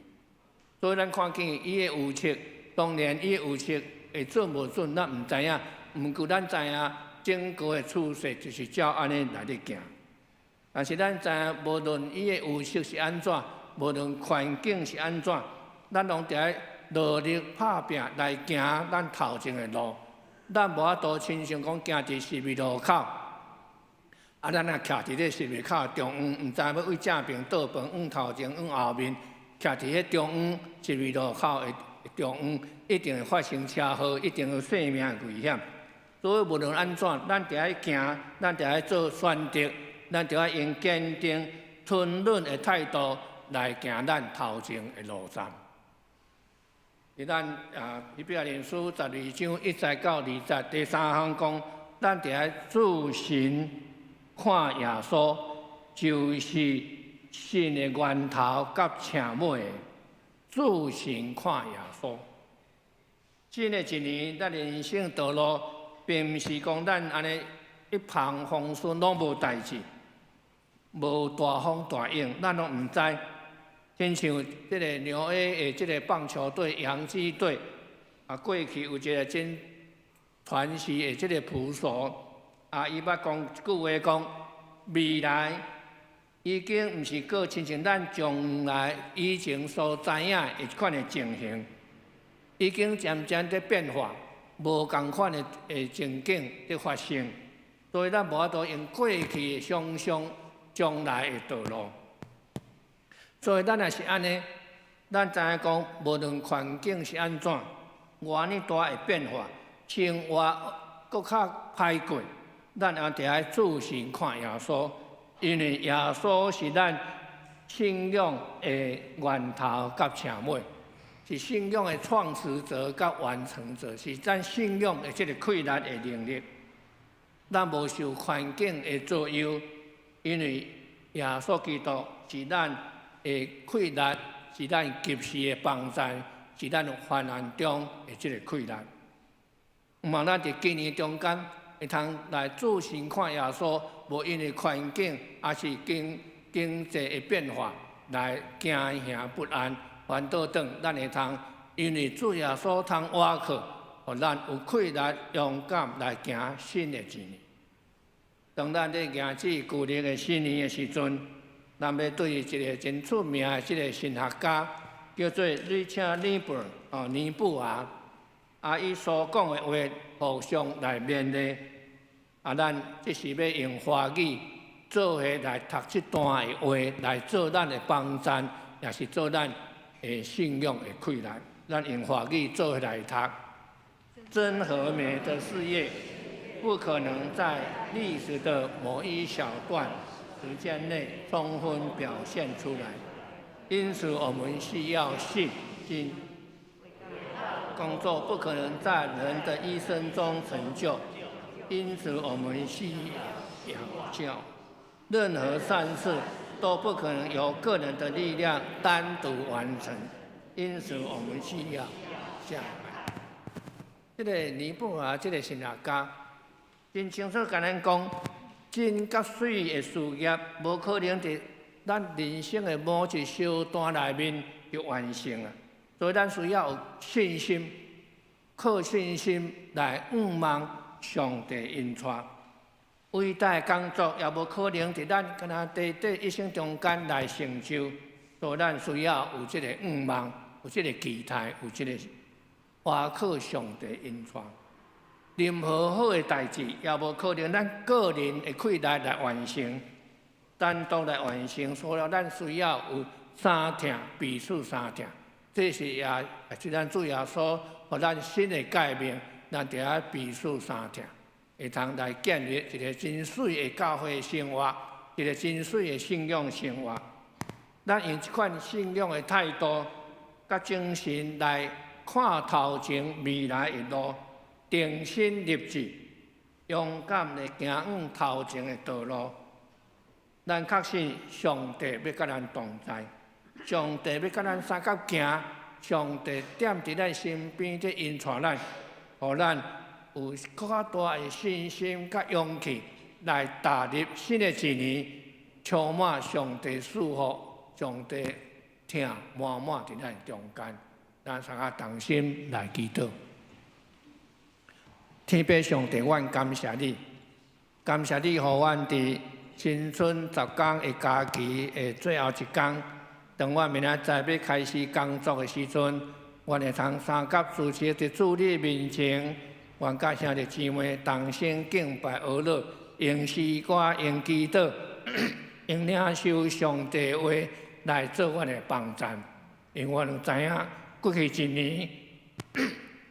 所以咱看见伊的预测，当然伊的预测会准无准，咱毋知影。毋过咱知影整个的趋势就是照安尼来咧行。但是咱知影，无论伊的预测是安怎，无论环境是安怎，咱拢伫努力打拼来行咱头前的路。咱无法度亲像讲行伫十字路口。咱若徛伫咧十字口中央，毋知要为正边倒饭，往头前，往后面，徛伫咧中央十字路口的中央，一定会发生车祸，一定有性命危险。所以无论安怎，咱伫咧行，咱伫咧做选择，咱就要用坚定、吞忍的态度来行咱头前的路站。咱以表连书12章1到20，第3项讲，咱伫咧自信。看耶稣就是信的源头甲请尾，自信看耶稣。新的一年，咱人生道路并毋是讲咱安尼一帆风顺，拢无代志，无大风大影，咱拢毋知。亲像纽约的棒球队洋基队，过去有一个真传奇的捕手。伊捌讲一句话讲，未来已经毋是过亲像咱将来以前所知影的一款的情形，已经渐渐在变化，无共款的情景在发生，所以咱无法度用过去的想象将来的道路。所以咱也是安尼，咱知影讲，无论环境是安怎，偌尼大的变化，生活搁较歹过。咱也伫咧自信看耶稣，因为耶稣是咱信仰的源头甲请尾，是信仰的创始者甲完成者，是咱信仰的确立的能力。咱无受环境的左右，因为耶稣基督是咱的确立，是咱及时的帮助，是咱患难中的确立。毋茫咱伫今年中间。会通来自信看耶稣，无因为环境，也是经济的变化来惊吓不安、烦恼等，咱会通因为主耶稣通倚靠，互咱有气力、勇敢来行新的一年。当咱咧行这旧历的新年的时阵，咱要对一个真出名的神学家，叫做Richard Niebuhr 尼布尔，伊所讲的话，互相来勉励。咱这是要用华语做伙来读这段的话，来做咱的帮赞，也是做咱的信仰的溃烂。咱用法语做伙来读。真和美的事业，不可能在历史的某一小段时间内充分表现出来，因此我们需要信心。工作不可能在人的一生中成就，因此我们需要教。任何善事都不可能由个人的力量单独完成，因此我们需要下来。这个尼布啊，这个神学家真清楚甲咱讲，真甲水的事业无可能伫咱人生的某一小段内面就完成啊。所以咱需要有信心，靠信心来望上帝恩赐。伟大的工作也无可能伫咱敢若短短一生中间来成就，所以咱需要有这个望，有这个期待，有这个依靠上帝恩赐。任何好的代志也无可能咱个人的气力来完成，单独来完成，所以咱需要有三听，彼此三听。这是咱主耶稣予咱新的诫命，咱就要彼此三听，会通来建立一个真水的教会生活，一个真水的信仰生活。咱用这款信仰的态度，甲精神来看头前未来的路，定心立志，勇敢地行往头前的道路。咱确信上帝要甲咱同在。上帝要甲咱三角行，上帝踮伫咱身边，这引带咱，互咱有更较大的信心甲勇气来踏入新的一年，充满上帝祝福，上帝听满满伫咱中间。咱三个同心来祈祷。天父上帝，阮感谢你，感谢你，互阮伫新春10天的假期的最后一天。当我明仔载要开始工作的时阵，阮会通三甲主持伫主你面前，阮甲兄弟姊妹同心敬拜阿乐，用诗歌、用祈祷，用领受上帝的话来做阮的帮赞。因为阮知影过去一年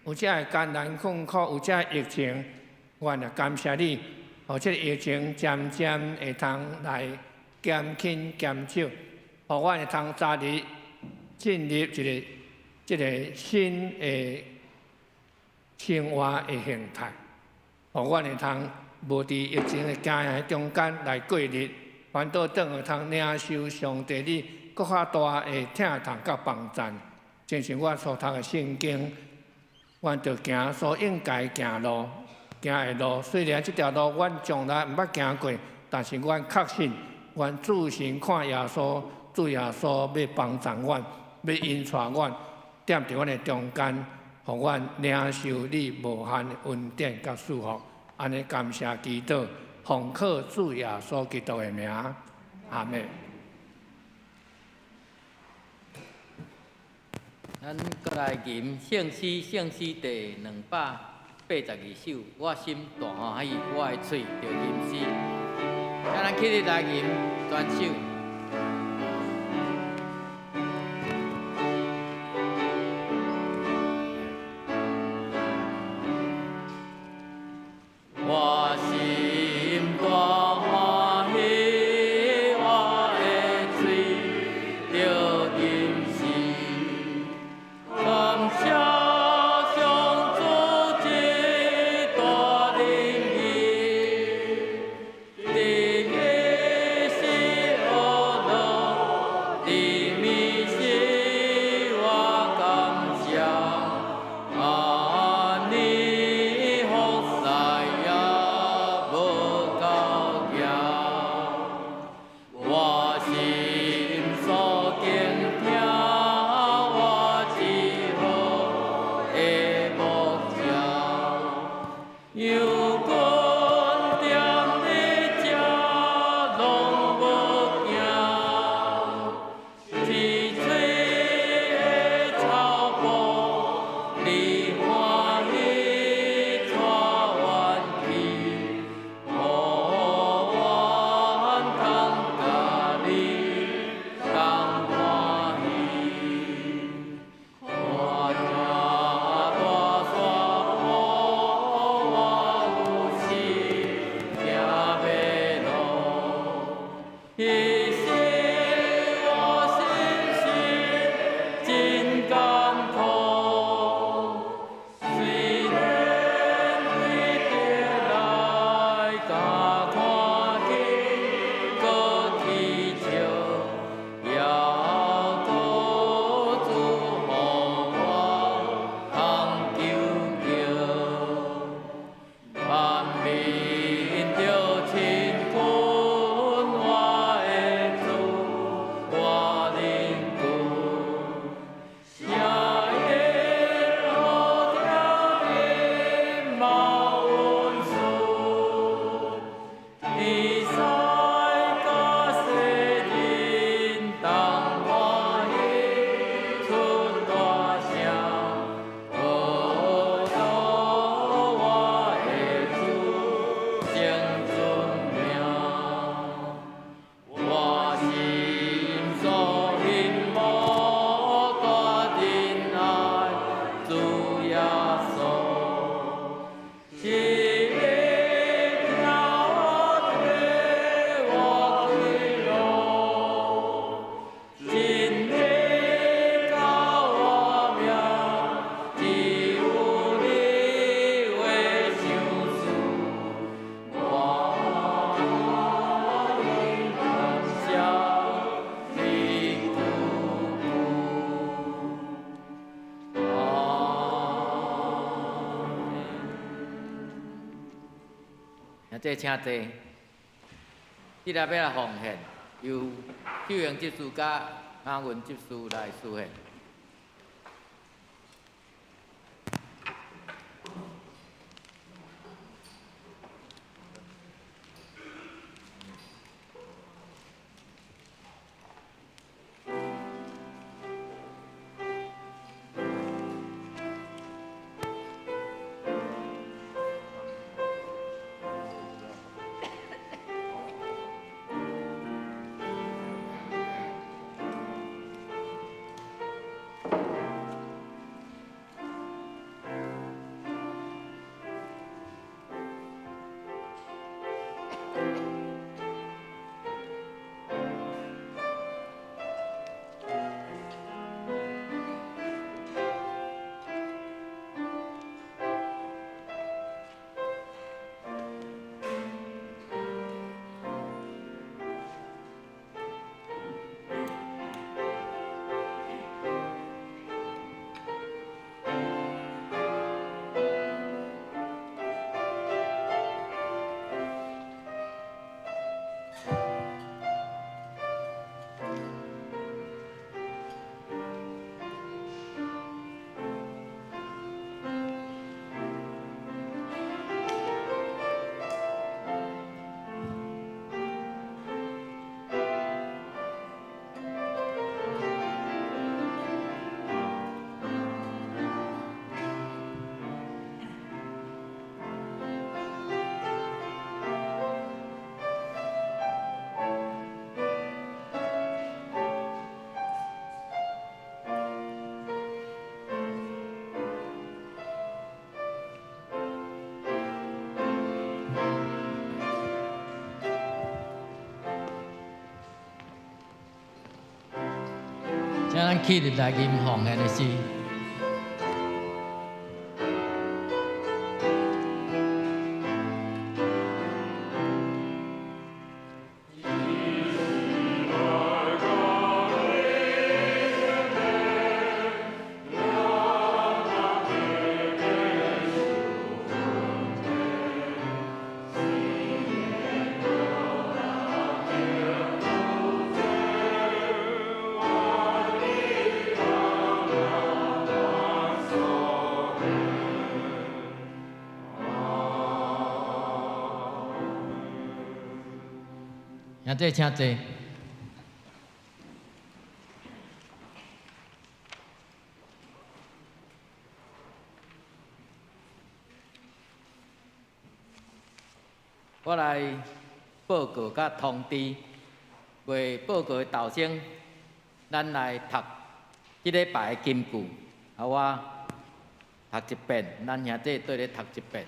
有遮个艰难困苦，有遮个疫情，阮也感谢你，互这个疫情渐渐会通来减轻减少。互阮会通早日进入一个新的生活的形态，互阮会通无伫疫情的惊吓中间来过日，反倒转会通领受上帝你搁较大的疼痛甲帮赞。正像我所读的圣经，阮着行所应该行路，行的路。虽然这条路阮从来毋捌行过，但是阮确信，阮自身看耶稣。主耶稣要帮助阮，要引带阮，踮伫阮的中间，互阮领受你无限的恩典甲祝福。安尼感谢祈祷，奉靠主耶稣基督的名，阿门。咱搁来吟圣诗，圣诗第282首。我心大欢喜，我的嘴着吟诗。咱起立来吟全首。我心大欢喜，我的嘴着吟诗，感谢上主这大怜悯，你的是我这请坐。即日要来奉献，由秀英执事甲马文执事来施献。请咱起立来吟奉献的诗。现在请坐。我来报告甲通知，为报告的导生，咱来读即礼拜的金句，啊，我读一遍，咱兄弟对咧读一遍。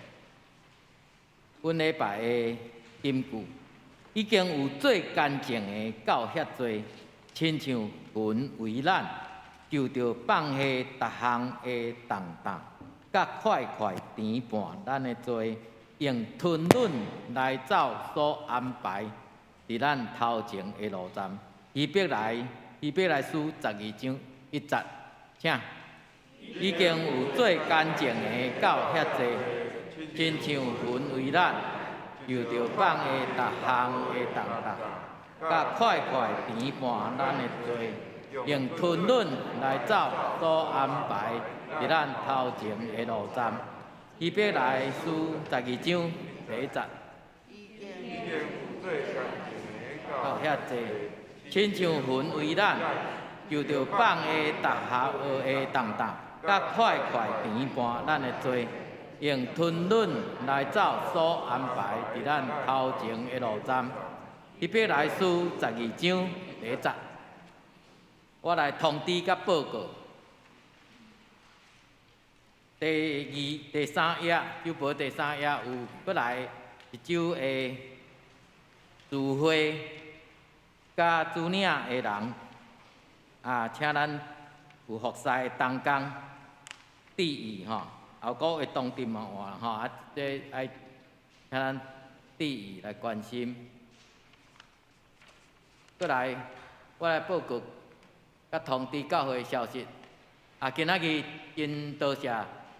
本礼拜的金句。已经有最干净的教遐多，亲像云为咱，就着放下逐项的重担，甲快快填满咱的罪，用吞忍来走所安排伫咱头前的路站。希伯来书12章1节，请。已经有最干净的教遐多，亲像云为咱。就着放下逐项的重担，甲快快填满咱的罪，用吞忍来走所安排伫咱头前的路站。希伯来书12章1节。到遐济，亲像云为咱，就着放下逐项的重担，甲快快填满咱的罪。用吞忍来走所安排伫咱头前的路站。希伯来书12章1节，我来通知甲报告。第3页，旧本第3页有过来一周的聚会，甲主领的人，请咱有服侍的同工注意吼。后个会当阵嘛换吼，这爱请咱注意来关心。过来，我来报告甲通知教会消息。今仔日真多谢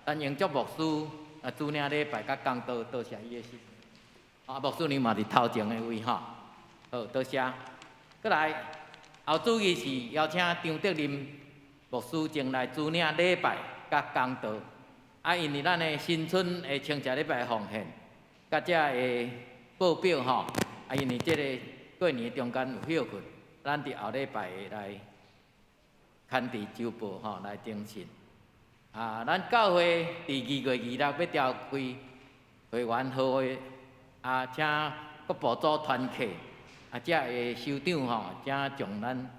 咱永祝牧师主领礼拜甲讲道，多谢伊的时间。牧师娘嘛伫头前的位吼，好，多谢。过来，后主义是邀请张德林牧师前来主领礼拜甲讲道。因为咱的新春的清茶礼拜奉献，甲遮的报表吼，因为即个过年中间有休困，咱伫后礼拜会来刊伫周报吼来更新。咱教会伫2月26要召开会员好会，请各部组团契，遮的首长吼，请从咱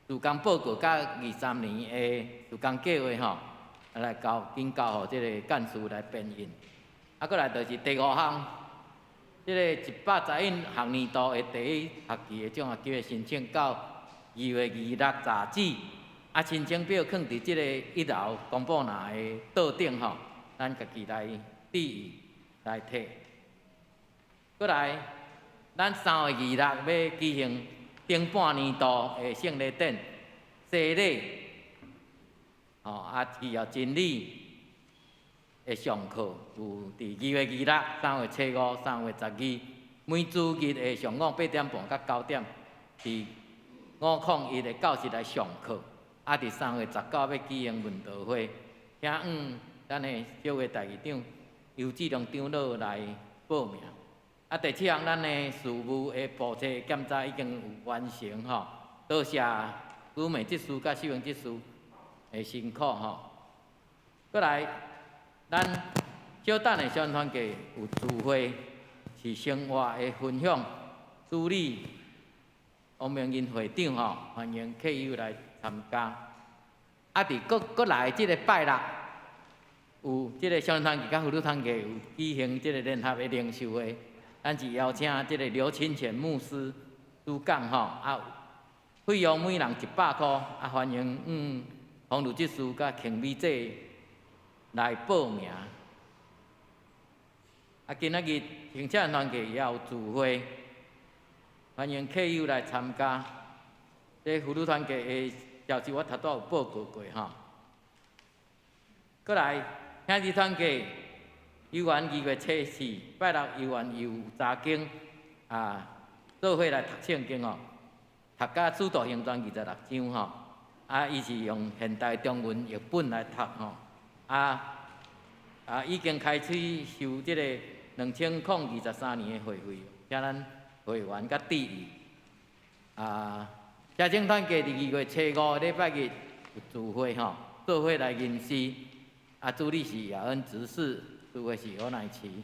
施工报告甲23年的施工计划吼。来经交互即个干事来编印，过来就是第5项，即个111学年度的第1学期的奖学金的申请到2月26早止，申请表放伫即个1楼公布栏的桌顶吼，咱家己来注来摕。过来，咱3月26要举行顶半年度的圣礼典洗礼。需要真理的上课有伫2月26、3月初5、3月12，每主日的上午8点半到9点，伫501的教室来上课。伫3月19要举行问答会，请咱的小会代议长尤志良长老来报名。第7项，咱的事务的部册检查已经有完成吼，多谢朱美执事甲秀英执事。辛苦吼，过来，咱小等的宣传界有聚会，是生活的分享，助理王明英会长吼，欢迎客友来参加。伫过来即个拜六，有即个宣传界甲妇女团界有举行即个联合的灵修会，咱是邀请即个刘清泉牧师主讲吼，费用每人100块，欢迎洪律执事甲庆美姐来报名。今仔日行政团体也有聚会，欢迎客友来参加。这妇女团体的消息我头拄有报告过吼。过来，兄弟团体游园2月初4，拜六游园有查经做伙来读圣经哦，读甲使徒行传26章吼。伊是用现代中文译本来读吼，已经开始收即个2023年的会费，请咱会员甲注意。家政团契伫2月初5礼拜日有聚会吼，做伙来认识。主理是亚恩执事，聚会是何乃奇。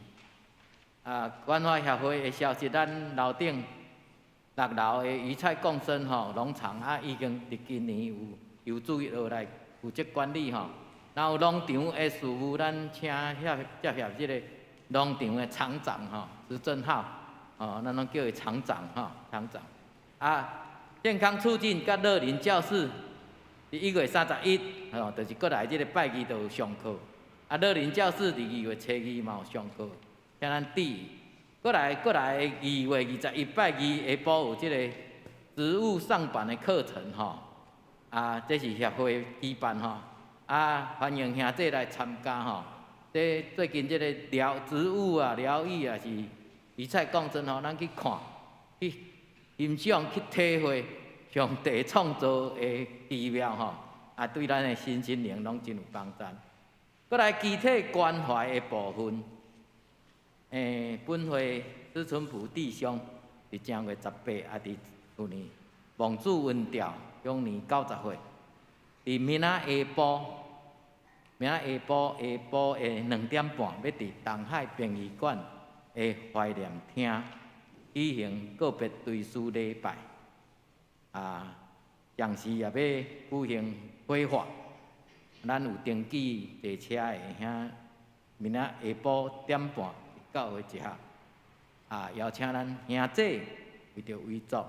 关怀协会的消息，咱楼顶。6楼的鱼菜共生吼农场已经伫今年有由主任来负责管理吼。然后农场的事务，咱请接协即个农场的厂长吼，石正浩咱拢叫伊厂长吼，厂长。健康促进甲乐龄教室伫1月31就是过来即个拜二就有上课。乐龄教室伫2月初2嘛有上课，请咱注意。过来2月21拜二下晡有即个植物上班的课程吼，这是协会举办吼，欢迎兄弟来参加吼。这最近即个植物疗愈是鱼菜共生吼，咱去看、去欣赏、去体会上帝创造的奇妙吼，对咱的身心灵拢真有帮助。过来具体关怀的部分。本会思春埔弟兄伫正月18，伫去年望主温调永年90岁。伫明仔下晡的2点半，要伫东海殡仪馆的怀念厅举行告别追思礼拜。将时也要举行火化，咱有登记坐车的兄，明仔下晡1点半。教会一下，邀请咱兄弟为着遗族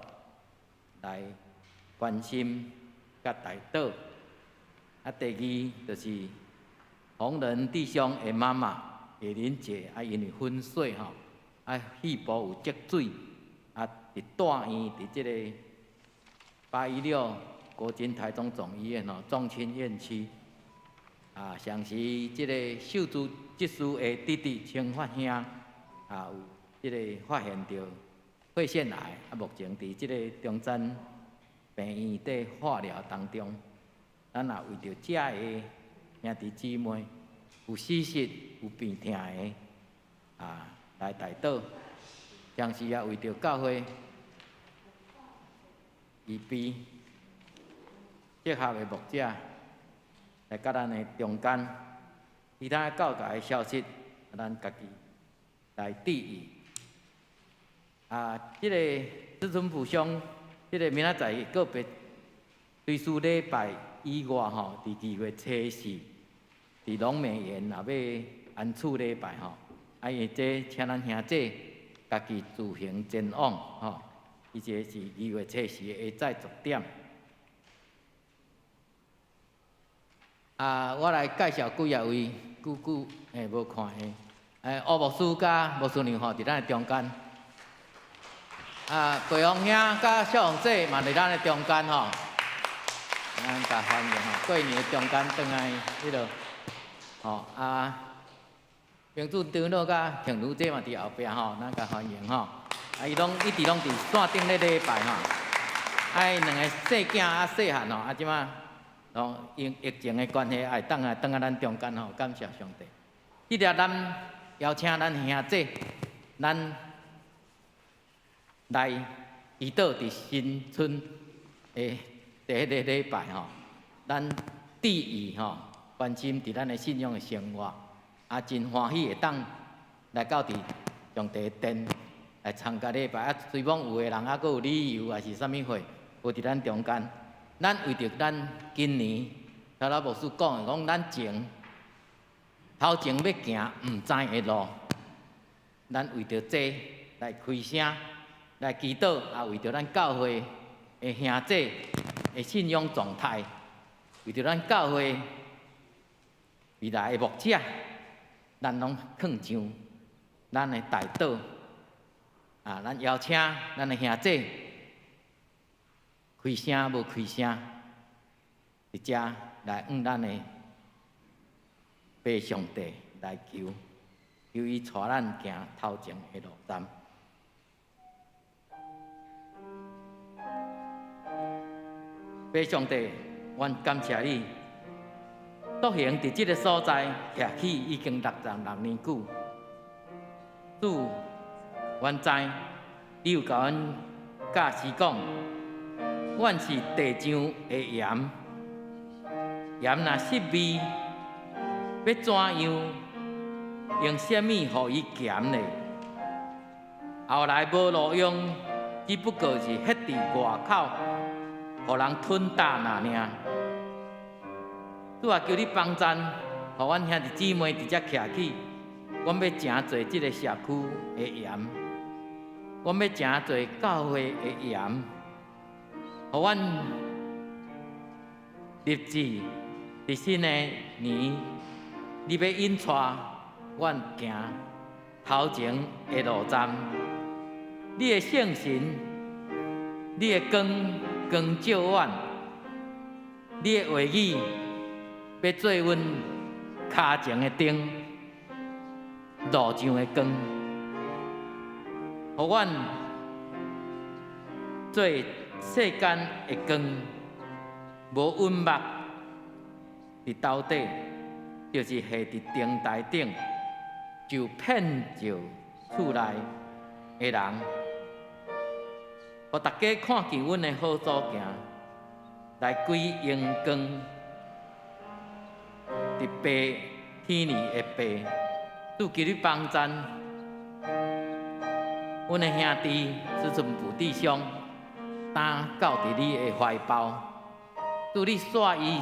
来关心甲代祷。第2就是红人弟兄的妈妈夏玲姐，因为昏睡吼，肺部有积水，伫住院伫即个816国军台中总医院中清院区。详时即个秀珠技师的弟弟清发兄，有即个发现到肺腺癌，目前伫即个中山病院伫化疗当中，咱也为着遮个兄弟姊妹有死失、有病痛的来代祷，同时也为着教会预备适合的牧者来甲咱的中间，其他教界的消息，咱家己来注意。即个子孙父兄，即个明仔载个别对书礼拜以外吼，伫2月初4，伫龙美园也要安处礼拜吼，因为这请咱兄弟家己自行前往吼，伊这是2月初4下载10点。我来介绍几啊位，久无看的，吴牧师甲牧师娘吼伫咱的中间。贵王兄甲小王姐嘛伫咱的中间吼，咱甲欢迎吼，过年的中间转来迄落，吼民主长老甲庆女姐嘛伫后壁吼，咱甲欢迎吼，伊一直拢伫线顶咧礼拜吼，伊两个细囝细汉吼，即马因疫情的关系，会当啊咱中间吼，感谢上帝。即日咱邀请咱兄弟，咱来祈祷伫新春的第一个礼拜吼，咱注意吼，关心伫咱的信仰的生活，真欢喜会当来到伫上帝的殿来参加礼拜。虽讲有的人还佫有旅游，还是啥物会，无伫咱中间。咱为着咱今年，头老牧师讲的，讲咱头前要行毋知的路，咱为着这来开声。来祈祷，也为着咱教会的兄弟的信仰状态，为着咱教会未来的牧者，咱拢放上咱的大祷。咱邀请咱的兄弟开声无开声，伫遮来向咱的父上帝来求伊带咱行头前的路站。父上帝，阮感谢你，独行伫即个所在徛起已经66年久。主，阮知你有甲阮教示讲，阮是地上的盐，盐若失味，要怎样用什么互伊咸呢？后来无路用，只不过是迄伫外口。互人吞啖尔。主啊，求你帮赞，互阮兄弟姊妹伫遮徛起。阮要诚做即个社区的盐，阮要诚做教会的盐，互阮立志伫新的年，你要引带阮行头前的路站。你的圣神，你的光照阮，你的话语要做阮脚前的灯，路上的光，互阮做世间的光，无云目伫斗底，就是下伫灯台顶，就骗照厝内的人。互大家看见阮的好所行，来归阳光，伫白天年的白，主求你帮赞，阮的兄弟子孙父弟兄，担到伫你的怀抱，主你煞伊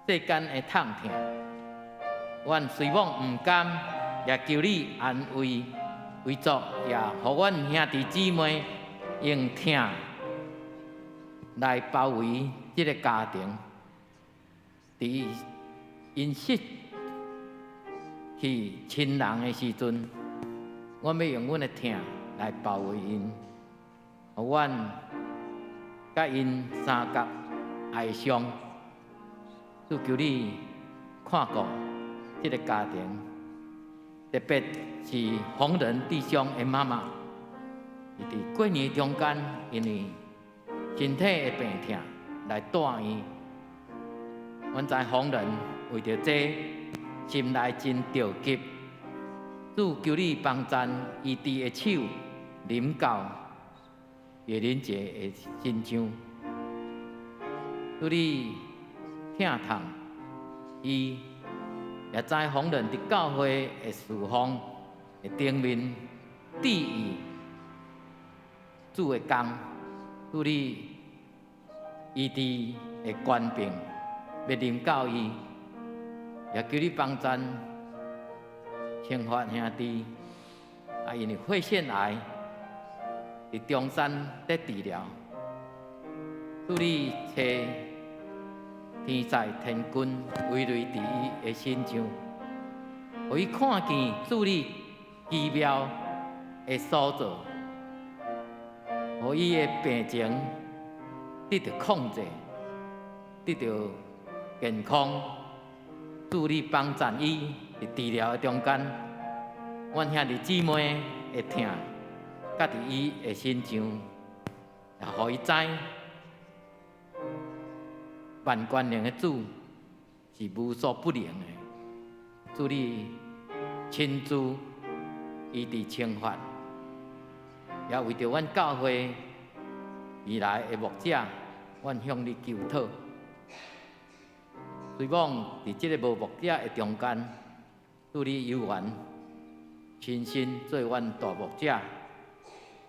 世间的痛痛，阮虽往毋甘，也求你安慰，为作也互阮兄弟姊妹。用疼来包围这个家庭，伫因失去亲人的时阵，我要用阮的疼来包围因，互阮甲因三角哀伤。主求你看顾这个家庭，特别是红人弟兄的妈妈，伊伫过年中间，因为身体的病痛来住院。阮知红人为着这心内真着急，主求你帮赞医治的手临到叶仁杰的身上，主你疼痛伊。也知红人伫教会的侍奉的顶面旨意，主的工，主你医治的官兵，要临到伊，也求你帮赞清华兄弟，因为肺腺癌伫中山在治疗，主你找天才天君围绕伫伊的身上，互伊看见主你奇妙的所造，互伊的病情得到控制，得到健康。主你帮助伊伫治疗的中间，阮兄弟姊妹的疼，甲伫伊的身上，也互伊知。万权能的主是无所不能的，主你亲自医治清法，也为着阮教会未来的牧者，阮向你求讨。随望伫这个无牧者的中间，主你有缘亲身做阮大牧者，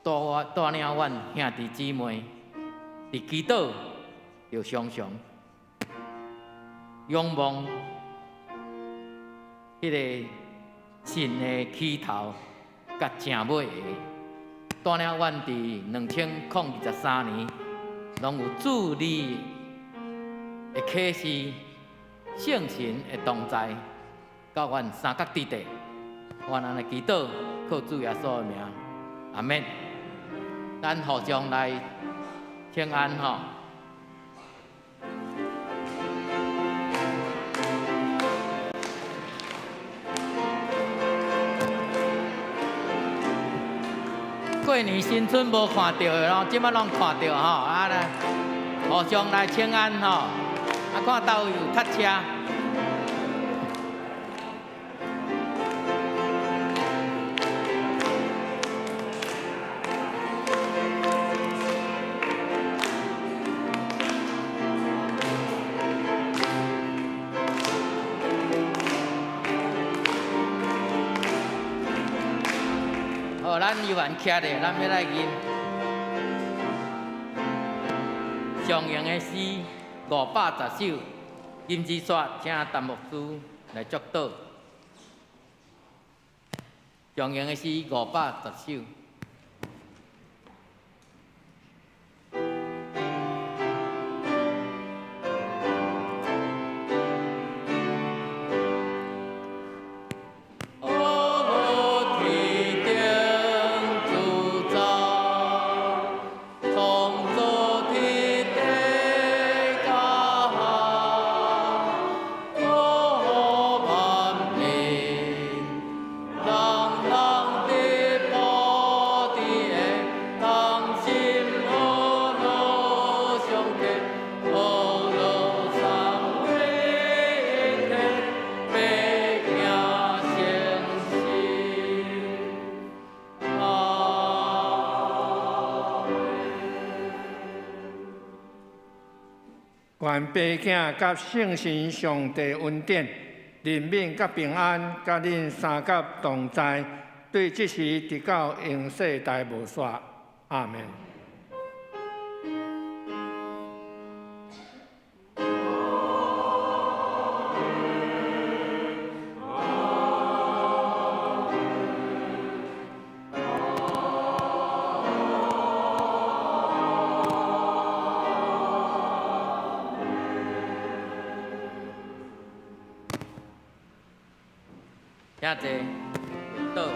带领阮兄弟姊妹伫祈祷，就常常仰望迄个神的起头，甲正尾的，带领阮伫2023年，拢有主你的启示、圣神的同在，到阮三角之地，阮安尼祈祷，靠主耶稣的名，阿免。咱互相来请安吼。过年新春无看到的咯，即摆拢看到吼，啊来，互相来请安吼，啊看倒有塞车。咱有缘徛咧，咱要来吟上营的诗510首，吟诗说，请陈牧师来作导。上营的诗510首。愿父囝甲圣神上帝恩典、怜悯甲平安，甲恁三甲同在，对即时直到永世代无煞。阿门。请坐，倒。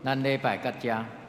咱礼拜到这。